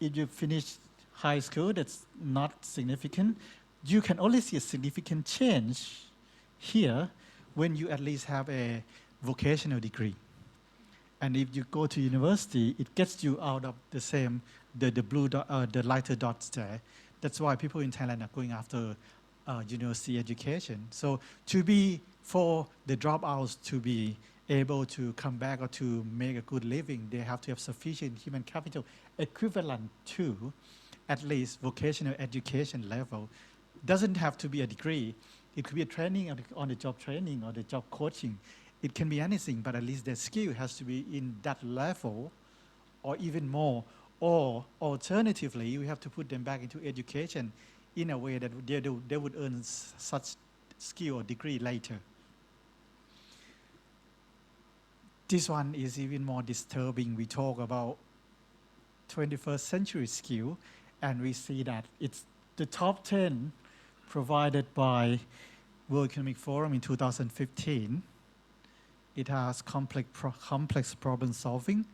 If you finish high school, that's not significant. You can only see a significant change here when you at least have a vocational degree. And if you go to university, it gets you out of the same, the blue dot, the lighter dots there. That's why people in Thailand are going after university education. So for the dropouts to be able to come back or to make a good living, they have to have sufficient human capital equivalent to at least vocational education level. Doesn't have to be a degree. It could be a training on the job training or the job coaching. It can be anything, but at least their skill has to be in that level or even more. Or alternatively, we have to put them back into education in a way that they would earn such skill or degree later. This one is even more disturbing. We talk about 21st century skill, and we see that it's the top 10 provided by World Economic Forum in 2015. It has complex problem solving,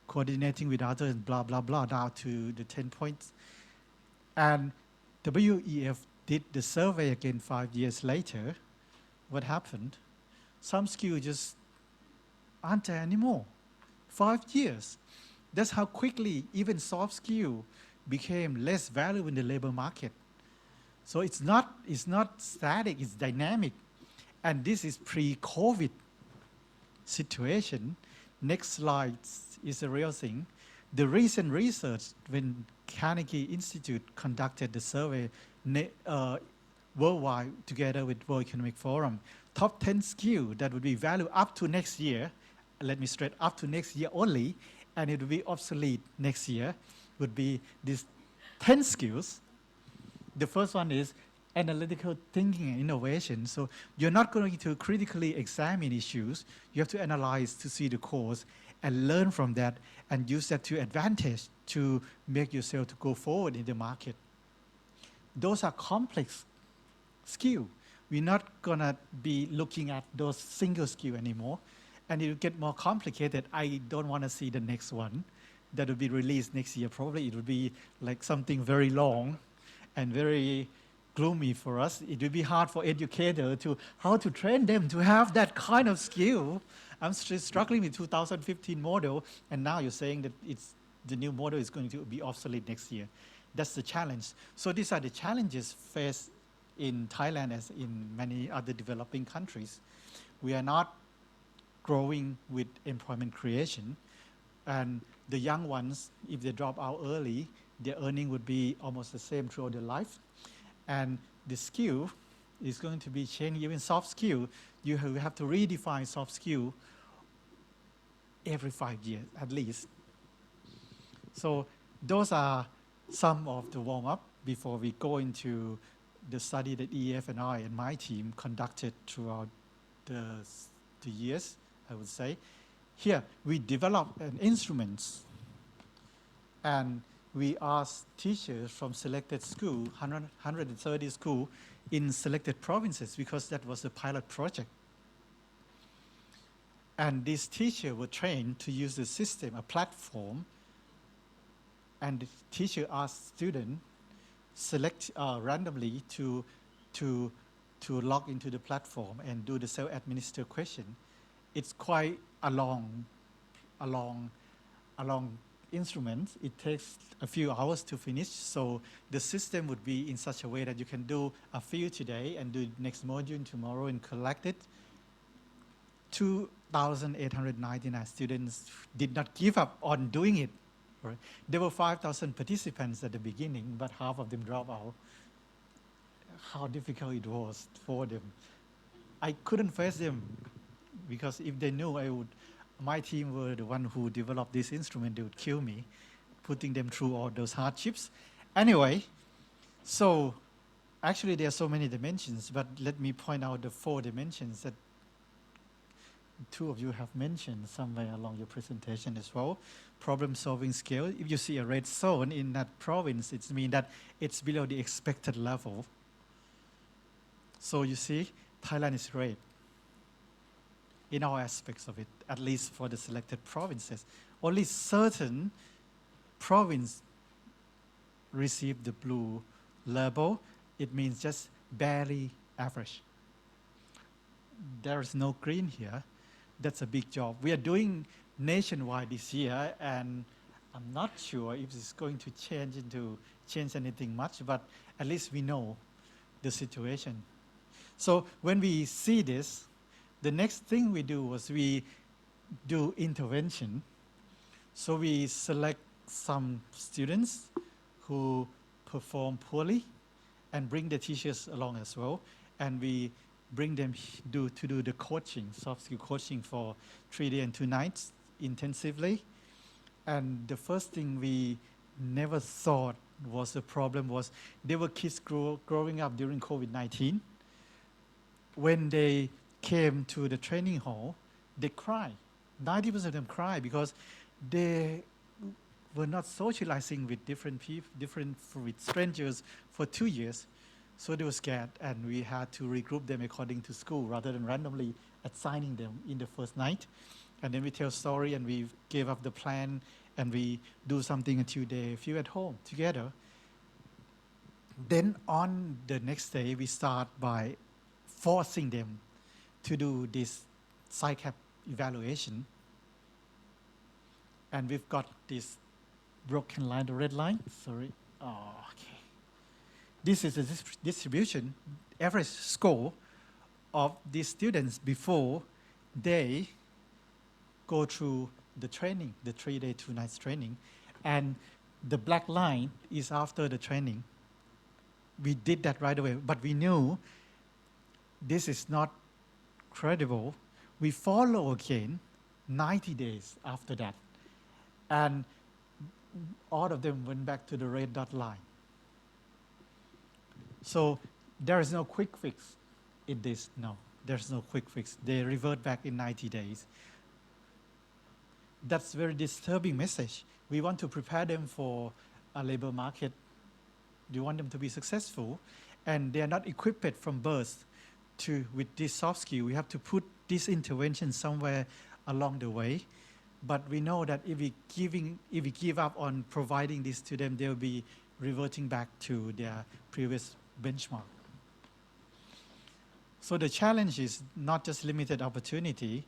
coordinating with others, blah, blah, blah, down to the 10 points. And WEF did the survey again 5 years later. What happened? Some skills just aren't there anymore. 5 years. That's how quickly even soft skill became less valuable in the labor market. So it's not static, it's dynamic. And this is pre-COVID situation. Next slide is a real thing. The recent research, when Carnegie Institute conducted the survey worldwide together with World Economic Forum, top 10 skills that would be valued up to next year, let me straight up to next year only, and it will be obsolete next year, would be these 10 skills. The first one is analytical thinking and innovation. So you're not going to critically examine issues. You have to analyze to see the cause and learn from that and use that to advantage to make yourself to go forward in the market. Those are complex skills. We're not going to be looking at those single skills anymore. And it will get more complicated. I don't want to see the next one that will be released next year. Probably it will be like something very long and very gloomy for us. It will be hard for educators to how to train them to have that kind of skill. I'm still struggling with 2015 model, and now you're saying that the new model is going to be obsolete next year. That's the challenge. So these are the challenges faced in Thailand as in many other developing countries. We are not growing with employment creation, and the young ones, if they drop out early, their earning would be almost the same throughout their life. And the skill is going to be changing. Even soft skill, you have to redefine soft skill every 5 years at least. So those are some of the warm-up before we go into the study that EF and I and my team conducted throughout the years, I would say. Here, we developed an instruments, and we asked teachers from selected school, 130 schools in selected provinces, because that was a pilot project. And these teachers were trained to use the system, a platform, and the teacher asked students select randomly to log into the platform and do the self-administered question. It's quite a long instrument. It takes a few hours to finish, so the system would be in such a way that you can do a few today and do next module tomorrow and collect it. 2,899 students did not give up on doing it. Right? There were 5,000 participants at the beginning, but half of them dropped out. How difficult it was for them. I couldn't face them, because if they knew my team were the one who developed this instrument, they would kill me, putting them through all those hardships. Anyway, so actually there are so many dimensions, but let me point out the 4 dimensions that 2 of you have mentioned somewhere along your presentation as well. Problem-solving skill. If you see a red zone in that province, it means that it's below the expected level. So you see, Thailand is red in all aspects of it, at least for the selected provinces. Only certain provinces receive the blue label. It means just barely average. There is no green here. That's a big job. We are doing nationwide this year, and I'm not sure if it's going to change anything much, but at least we know the situation. So when we see this, the next thing we do was we do intervention. So we select some students who perform poorly and bring the teachers along as well. And we bring them to do the coaching, soft skill coaching for 3 days and 2 nights intensively. And the first thing we never thought was a problem was they were kids growing up during COVID-19. When they came to the training hall, they cry. 90% of them cry because they were not socializing with different people, with strangers for 2 years. So they were scared, and we had to regroup them according to school rather than randomly assigning them in the first night. And then we tell story, and we gave up the plan, and we do something until they feel at home together. Then on the next day, we start by forcing them to do this PsyCap evaluation. And we've got this broken line, the red line, sorry. Oh, okay. This is the distribution, average score of these students before they go through the training, the 3 day, 2 nights training. And the black line is after the training. We did that right away, but we knew this is not credible. We follow again 90 days after that. And all of them went back to the red dot line. So there is no quick fix in this. No, there's no quick fix. They revert back in 90 days. That's a very disturbing message. We want to prepare them for a labor market. We want them to be successful, and they are not equipped from birth with this soft skill. We have to put this intervention somewhere along the way. But we know that if we give up on providing this to them, they'll be reverting back to their previous benchmark. So the challenge is not just limited opportunity,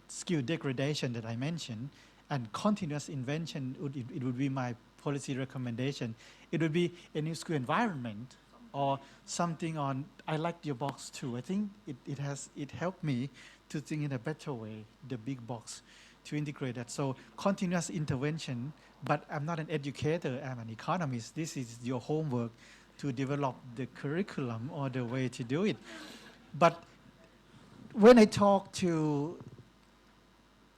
skill degradation that I mentioned, and continuous invention. It would be my policy recommendation. It would be a new school environment or something on, I like your box too. I think it helped me to think in a better way, the big box, to integrate that. So continuous intervention, but I'm not an educator, I'm an economist. This is your homework to develop the curriculum or the way to do it. But when I talk to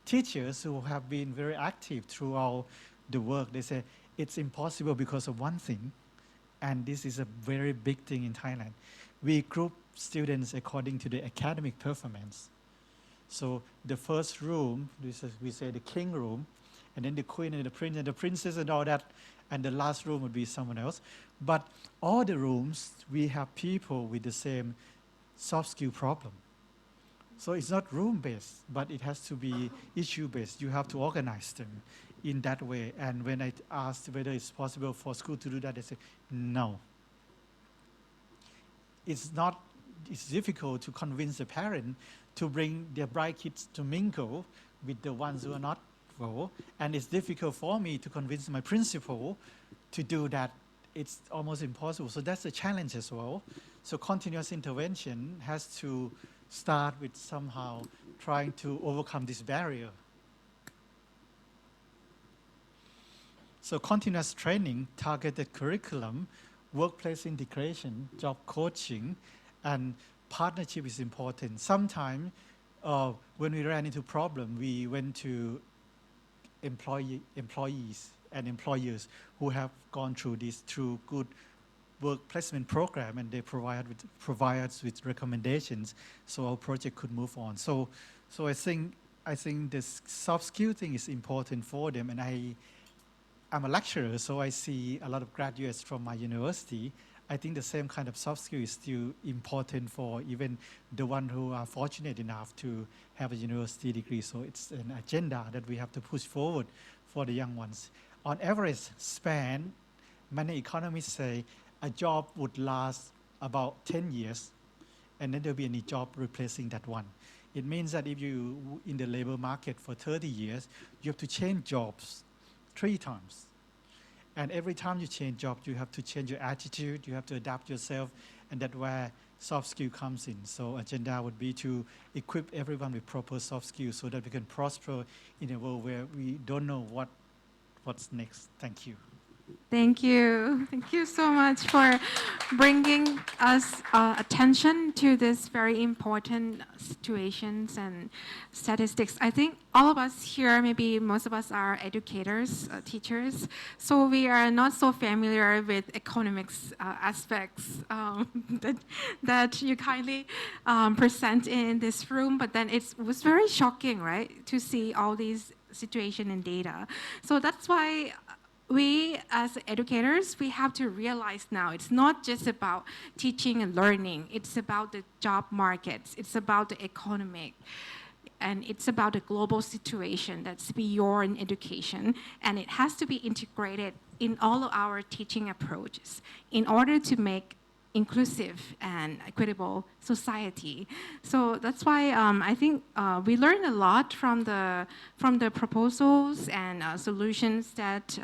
teachers who have been very active throughout the work, they say it's impossible because of one thing, and this is a very big thing in Thailand. We group students according to the academic performance. So the first room, we say the king room, and then the queen and the prince and the princess and all that, and the last room would be someone else. But all the rooms, we have people with the same soft skill problem. So it's not room-based, but it has to be issue-based. You have to organize them in that way. And when I asked whether it's possible for school to do that, they said, no. It's difficult to convince a parent to bring their bright kids to mingle with the ones who are not well. And it's difficult for me to convince my principal to do that. It's almost impossible. So that's a challenge as well. So continuous intervention has to start with somehow trying to overcome this barrier. So continuous training, targeted curriculum, workplace integration, job coaching, and partnership is important. Sometimes when we ran into problem, we went to employees and employers who have gone through this through good work placement program, and they provide us with recommendations so our project could move on. So I think this soft skill thing is important for them, and I'm a lecturer, so I see a lot of graduates from my university. I think the same kind of soft skill is still important for even the ones who are fortunate enough to have a university degree. So it's an agenda that we have to push forward for the young ones. On average span, many economists say a job would last about 10 years, and then there'll be any job replacing that one. It means that if you in the labor market for 30 years, you have to change jobs 3 times. And every time you change job, you have to change your attitude, you have to adapt yourself, and that's where soft skill comes in. So agenda would be to equip everyone with proper soft skills so that we can prosper in a world where we don't know what's next. Thank you. Thank you. Thank you so much for bringing us attention to this very important situations and statistics. I think all of us here, maybe most of us are educators, teachers, so we are not so familiar with economics aspects that you kindly present in this room, but then it was very shocking, right, to see all these situation and data. So that's why we as educators, we have to realize now it's not just about teaching and learning, it's about the job markets, it's about the economic, and it's about the global situation that's beyond education, and it has to be integrated in all of our teaching approaches in order to make inclusive and equitable society. So that's why I think we learned a lot from the proposals and solutions that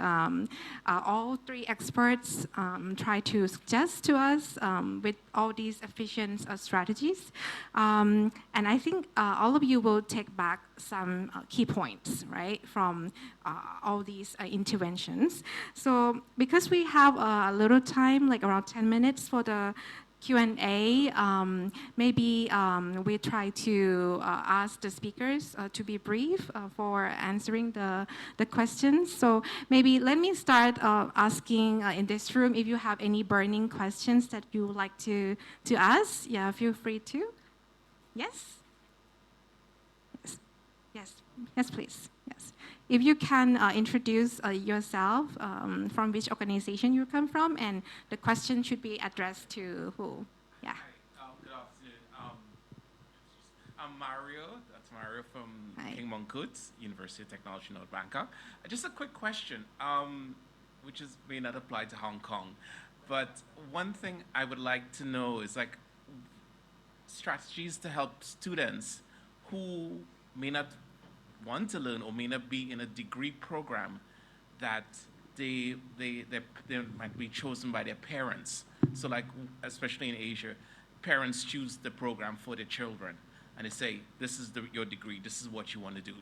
all three experts try to suggest to us with all these efficient strategies. And I think all of you will take back some key points, right, from all these interventions. So because we have a little time, like around 10 minutes for the Q&A, maybe we try to ask the speakers to be brief for answering the questions. So maybe let me start asking in this room if you have any burning questions that you would like to ask. Yeah, feel free to. Yes? Yes, yes, please. Yes. If you can introduce yourself, from which organization you come from, and the question should be addressed to who? Yeah. Hi, good afternoon. I'm Mario. That's Mario from Hi. King Mongkut, University of Technology, North Bangkok. Just a quick question, which may not apply to Hong Kong, but one thing I would like to know is like strategies to help students who may not want to learn or may not be in a degree program that they might be chosen by their parents. So like, especially in Asia, parents choose the program for their children and they say, this is your degree, this is what you want to do,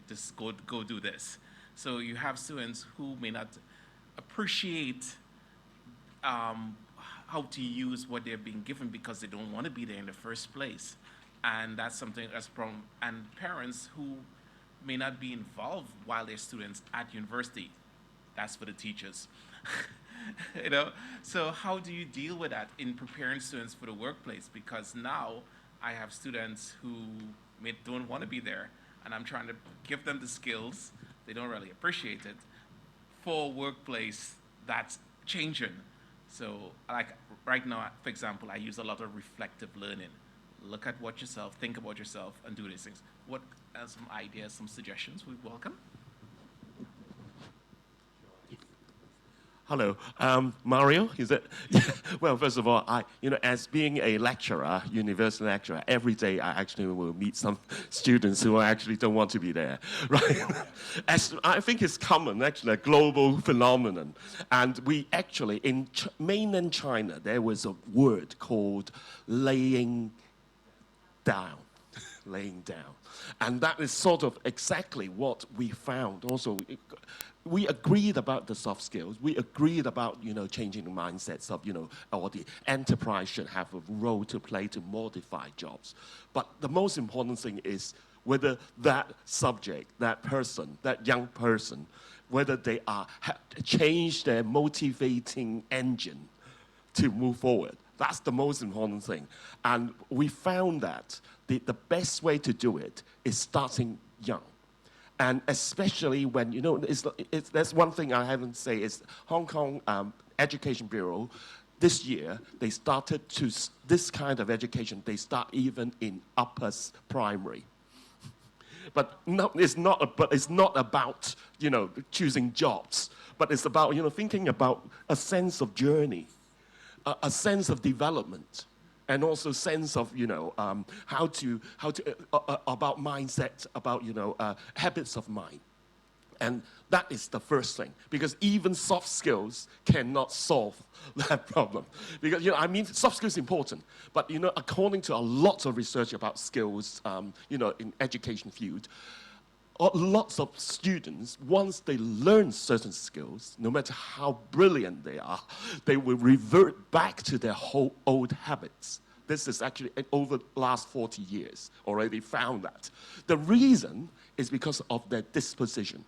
go do this. So you have students who may not appreciate how to use what they're being given because they don't want to be there in the first place. And that's something that's a problem. And parents who may not be involved while they're students at university. That's for the teachers. You know? So how do you deal with that in preparing students for the workplace? Because now I have students who don't want to be there, and I'm trying to give them the skills, they don't really appreciate it, for a workplace that's changing. So like right now, for example, I use a lot of reflective learning. Look at what yourself, think about yourself, and do these things. What are some ideas, some suggestions we welcome? Hello, Mario, is it? Well, first of all, as being a lecturer, university lecturer, every day I actually will meet some students who actually don't want to be there, right? As I think it's common, actually, a global phenomenon. And we actually, in mainland China, there was a word called laying down. Laying down. And that is sort of exactly what we found also. We agreed about the soft skills. We agreed about, changing the mindsets of, or the enterprise should have a role to play to modify jobs. But the most important thing is whether that subject, that person, that young person, whether they have changed their motivating engine to move forward. That's the most important thing. And we found that the best way to do it is starting young. And especially when, there's one thing I haven't said is Hong Kong Education Bureau, this year, they started this kind of education, they start even in upper primary. But no, it's not about, choosing jobs, but it's about, thinking about a sense of journey, a sense of development, and also sense of, how to about mindset, about, habits of mind. And that is the first thing, because even soft skills cannot solve that problem. Because, I mean, soft skills is important, but, according to a lot of research about skills, in education field, lots of students, once they learn certain skills, no matter how brilliant they are, they will revert back to their whole old habits. This is actually over the last 40 years already found that. The reason is because of their disposition.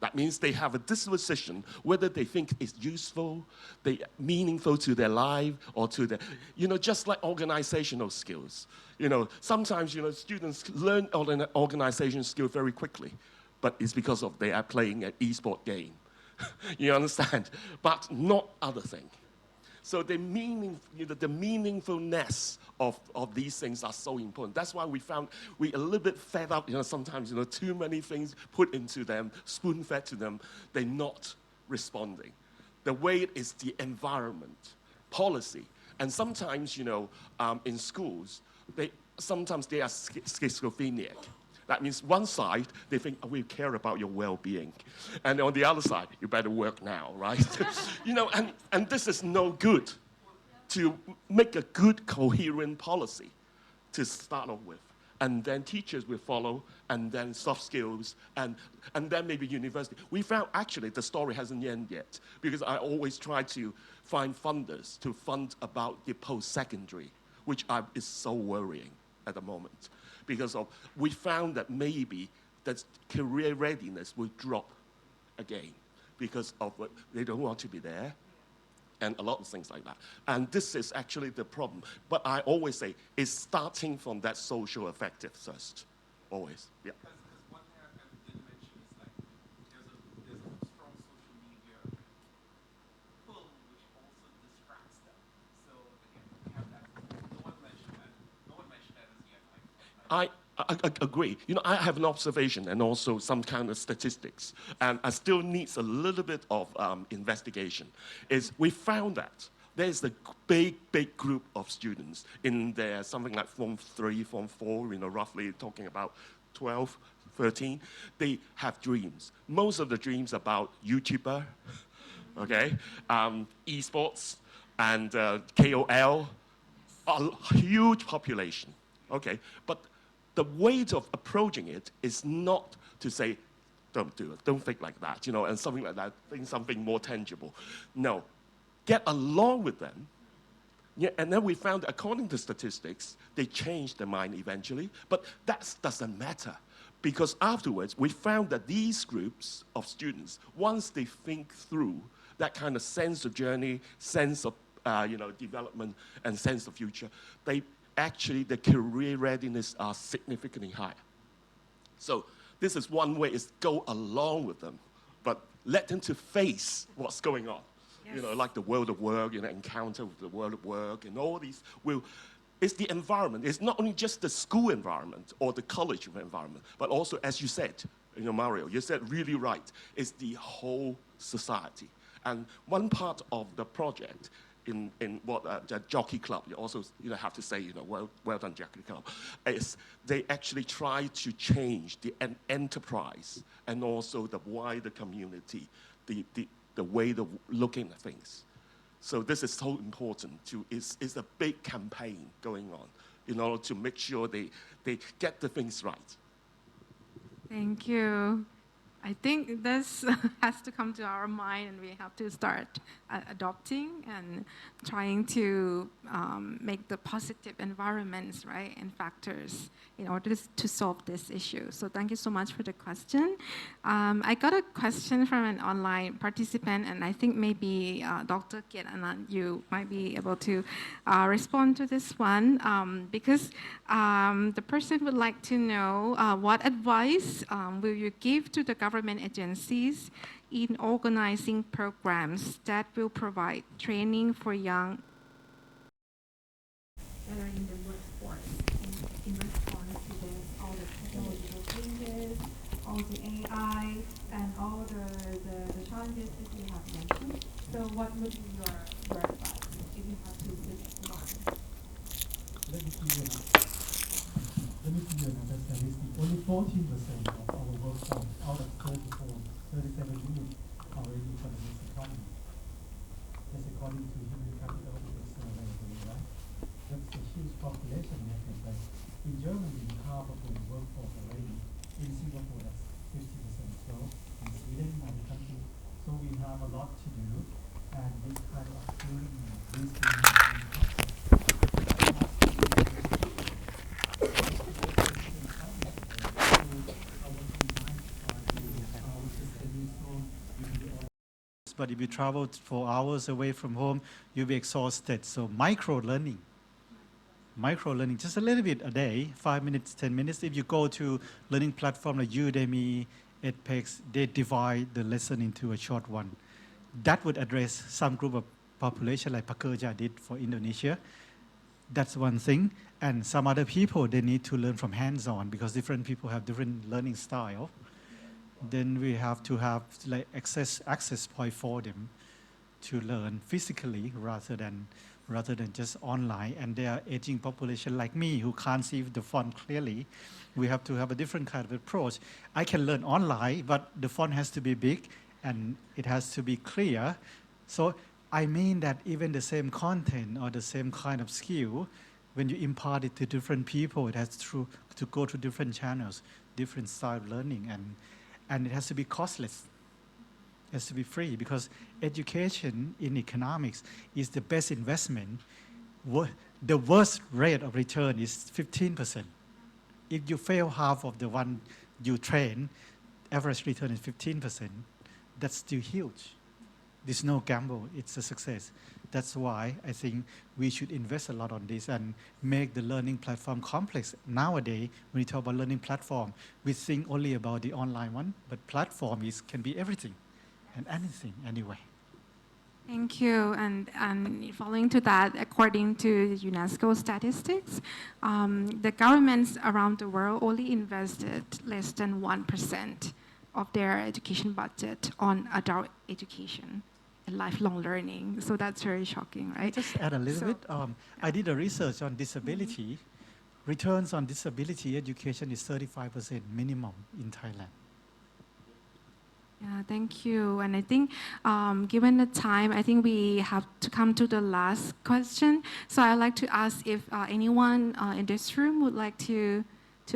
That means they have a disposition, whether they think it's useful, they meaningful to their life, or to their, just like organizational skills. Sometimes, students learn organization skills very quickly, but it's because of they are playing an e-sport game. You understand? But not other things. So the meaningfulness of these things are so important. That's why we found we a little bit fed up, sometimes, too many things put into them, spoon-fed to them, they're not responding. The way it is the environment, policy, and sometimes, in schools, sometimes they are schizophrenic. That means one side, they think, we care about your well-being. And on the other side, you better work now, right? And this is no good to make a good, coherent policy to start off with. And then teachers will follow, and then soft skills, and then maybe university. We found, actually, the story hasn't ended yet, because I always try to find funders to fund about the post-secondary, which is so worrying at the moment. Because we found that maybe that career readiness will drop again because of they don't want to be there, and a lot of things like that. And this is actually the problem. But I always say it's starting from that social effective first, always. Yeah. Because one thing I did mention is like there's a strong social media pull which also distracts them. So again, we have that. No one mentioned that as yet. I agree. I have an observation and also some kind of statistics, and I still needs a little bit of investigation. Is we found that there's a big group of students in there, something like Form 3, Form 4, roughly talking about 12, 13. They have dreams. Most of the dreams about YouTuber, okay, esports, and KOL, a huge population, okay, but the way of approaching it is not to say, don't do it, don't think like that, and something like that, think something more tangible. No, get along with them. Yeah, and then we found, according to statistics, they changed their mind eventually, but that doesn't matter, because afterwards, we found that these groups of students, once they think through that kind of sense of journey, sense of development, and sense of future, actually the career readiness are significantly higher. So this is one way, is go along with them, but let them to face what's going on. Yes. Like the world of work, encounter with the world of work, and all these it's the environment. It's not only just the school environment or the college environment, but also, as you said, Mario, you said really right, it's the whole society. And one part of the project in what the Jockey Club, you also have to say, well done, Jockey Club, is they actually try to change the enterprise and also the wider community, the way of looking at things. So this is so important. It's a big campaign going on in order to make sure they get the things right. Thank you. I think this has to come to our mind, and we have to start adopting and trying to make the positive environments, right, and factors in order to solve this issue. So thank you so much for the question. I got a question from an online participant, and I think maybe Dr. Kiet Anand, you might be able to respond to this one, because the person would like to know what advice will you give to the government agencies in organizing programs that will provide training for young that are in the workforce in response to this, all the technological changes, all the AI, and all the challenges that you have mentioned. So what would be your advice if you have to pick one? Let me give you another statistic. Only 14% of our workforce out of 34 but if you travel for hours away from home, you'll be exhausted. So micro-learning, just a little bit a day, 5 minutes, 10 minutes. If you go to learning platform like Udemy, edX, they divide the lesson into a short one. That would address some group of population like Pakerja did for Indonesia. That's one thing. And some other people, they need to learn from hands-on because different people have different learning style. Then we have to have like access point for them to learn physically rather than just online. And there are aging population like me who can't see the font clearly. We have to have a different kind of approach. I can learn online, but the font has to be big and it has to be clear. So I mean that even the same content or the same kind of skill, when you impart it to different people, it has to go to different channels, different style of learning, and it has to be costless. It has to be free because education in economics is the best investment. The worst rate of return is 15%. If you fail half of the one you train, average return is 15%. That's still huge. There's no gamble, it's a success. That's why I think we should invest a lot on this and make the learning platform complex. Nowadays, when we talk about learning platform, we think only about the online one, but platform can be everything and anything anyway. Thank you. And following to that, according to UNESCO statistics, the governments around the world only invested less than 1% of their education budget on adult education and lifelong learning. So that's very shocking, right? Just add a little bit. I did a research on disability. Returns on disability education is 35% minimum in Thailand. Yeah, thank you. And I think given the time, I think we have to come to the last question. So I'd like to ask if anyone in this room would like to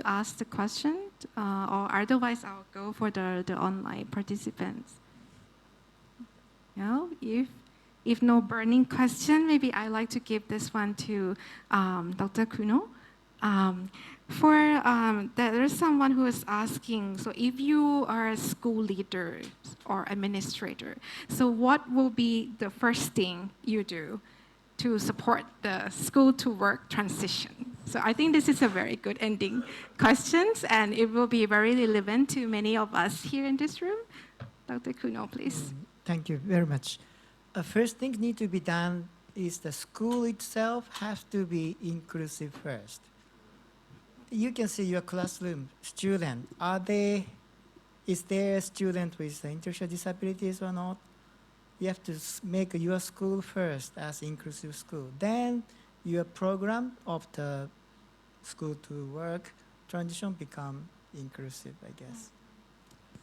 ask the question, or otherwise I'll go for the online participants. No, if no burning question, maybe I'd like to give this one to Dr. Kuno. There's someone who is asking, so if you are a school leader or administrator, so what will be the first thing you do to support the school to work transition? So I think this is a very good ending questions, and it will be very relevant to many of us here in this room. Dr. Kuno, please. Thank you very much. First thing need to be done is the school itself has to be inclusive first. You can see your classroom student. Is there a student with intellectual disabilities or not? You have to make your school first as inclusive school. Then your program of the school to work transition become inclusive, I guess.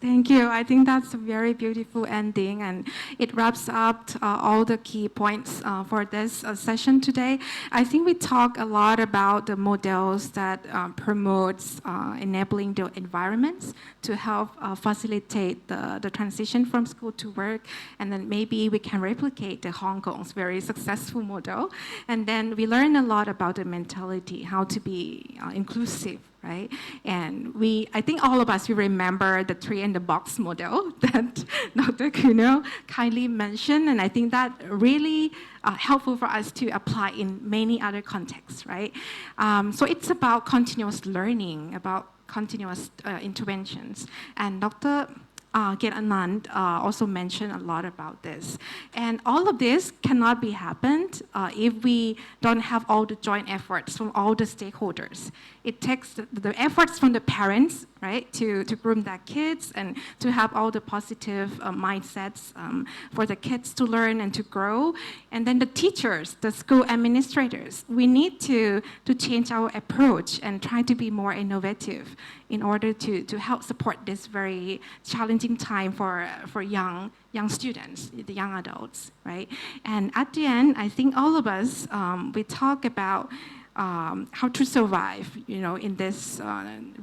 Thank you. I think that's a very beautiful ending, and it wraps up all the key points for this session today. I think we talk a lot about the models that promotes enabling the environments to help facilitate the transition from school to work, and then maybe we can replicate the Hong Kong's very successful model. And then we learn a lot about the mentality, how to be inclusive, right? And I think all of us, we remember the three-in-the-box model that Dr. Kuno kindly mentioned, and I think that really helpful for us to apply in many other contexts, right? So it's about continuous learning, about continuous interventions. And Dr. Kiat Anand also mentioned a lot about this. And all of this cannot be happened if we don't have all the joint efforts from all the stakeholders. It takes the efforts from the parents, right, to groom their kids and to have all the positive mindsets for the kids to learn and to grow. And then the teachers, the school administrators, we need to change our approach and try to be more innovative in order to help support this very challenging time for young students, the young adults, right? And at the end, I think all of us, we talk about how to survive, in this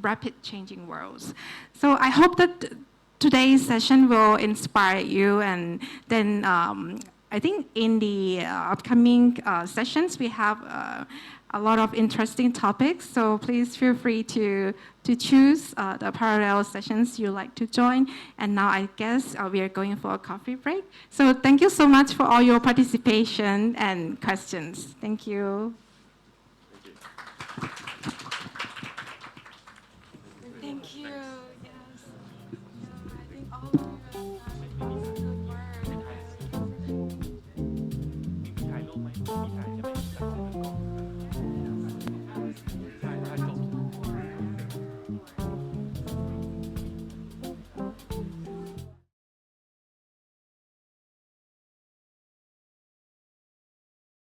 rapid changing world. So I hope that today's session will inspire you, and then I think in the upcoming sessions we have a lot of interesting topics. So please feel free to choose the parallel sessions you like to join. And now I guess we are going for a coffee break. So thank you so much for all your participation and questions. Thank you. Thank you.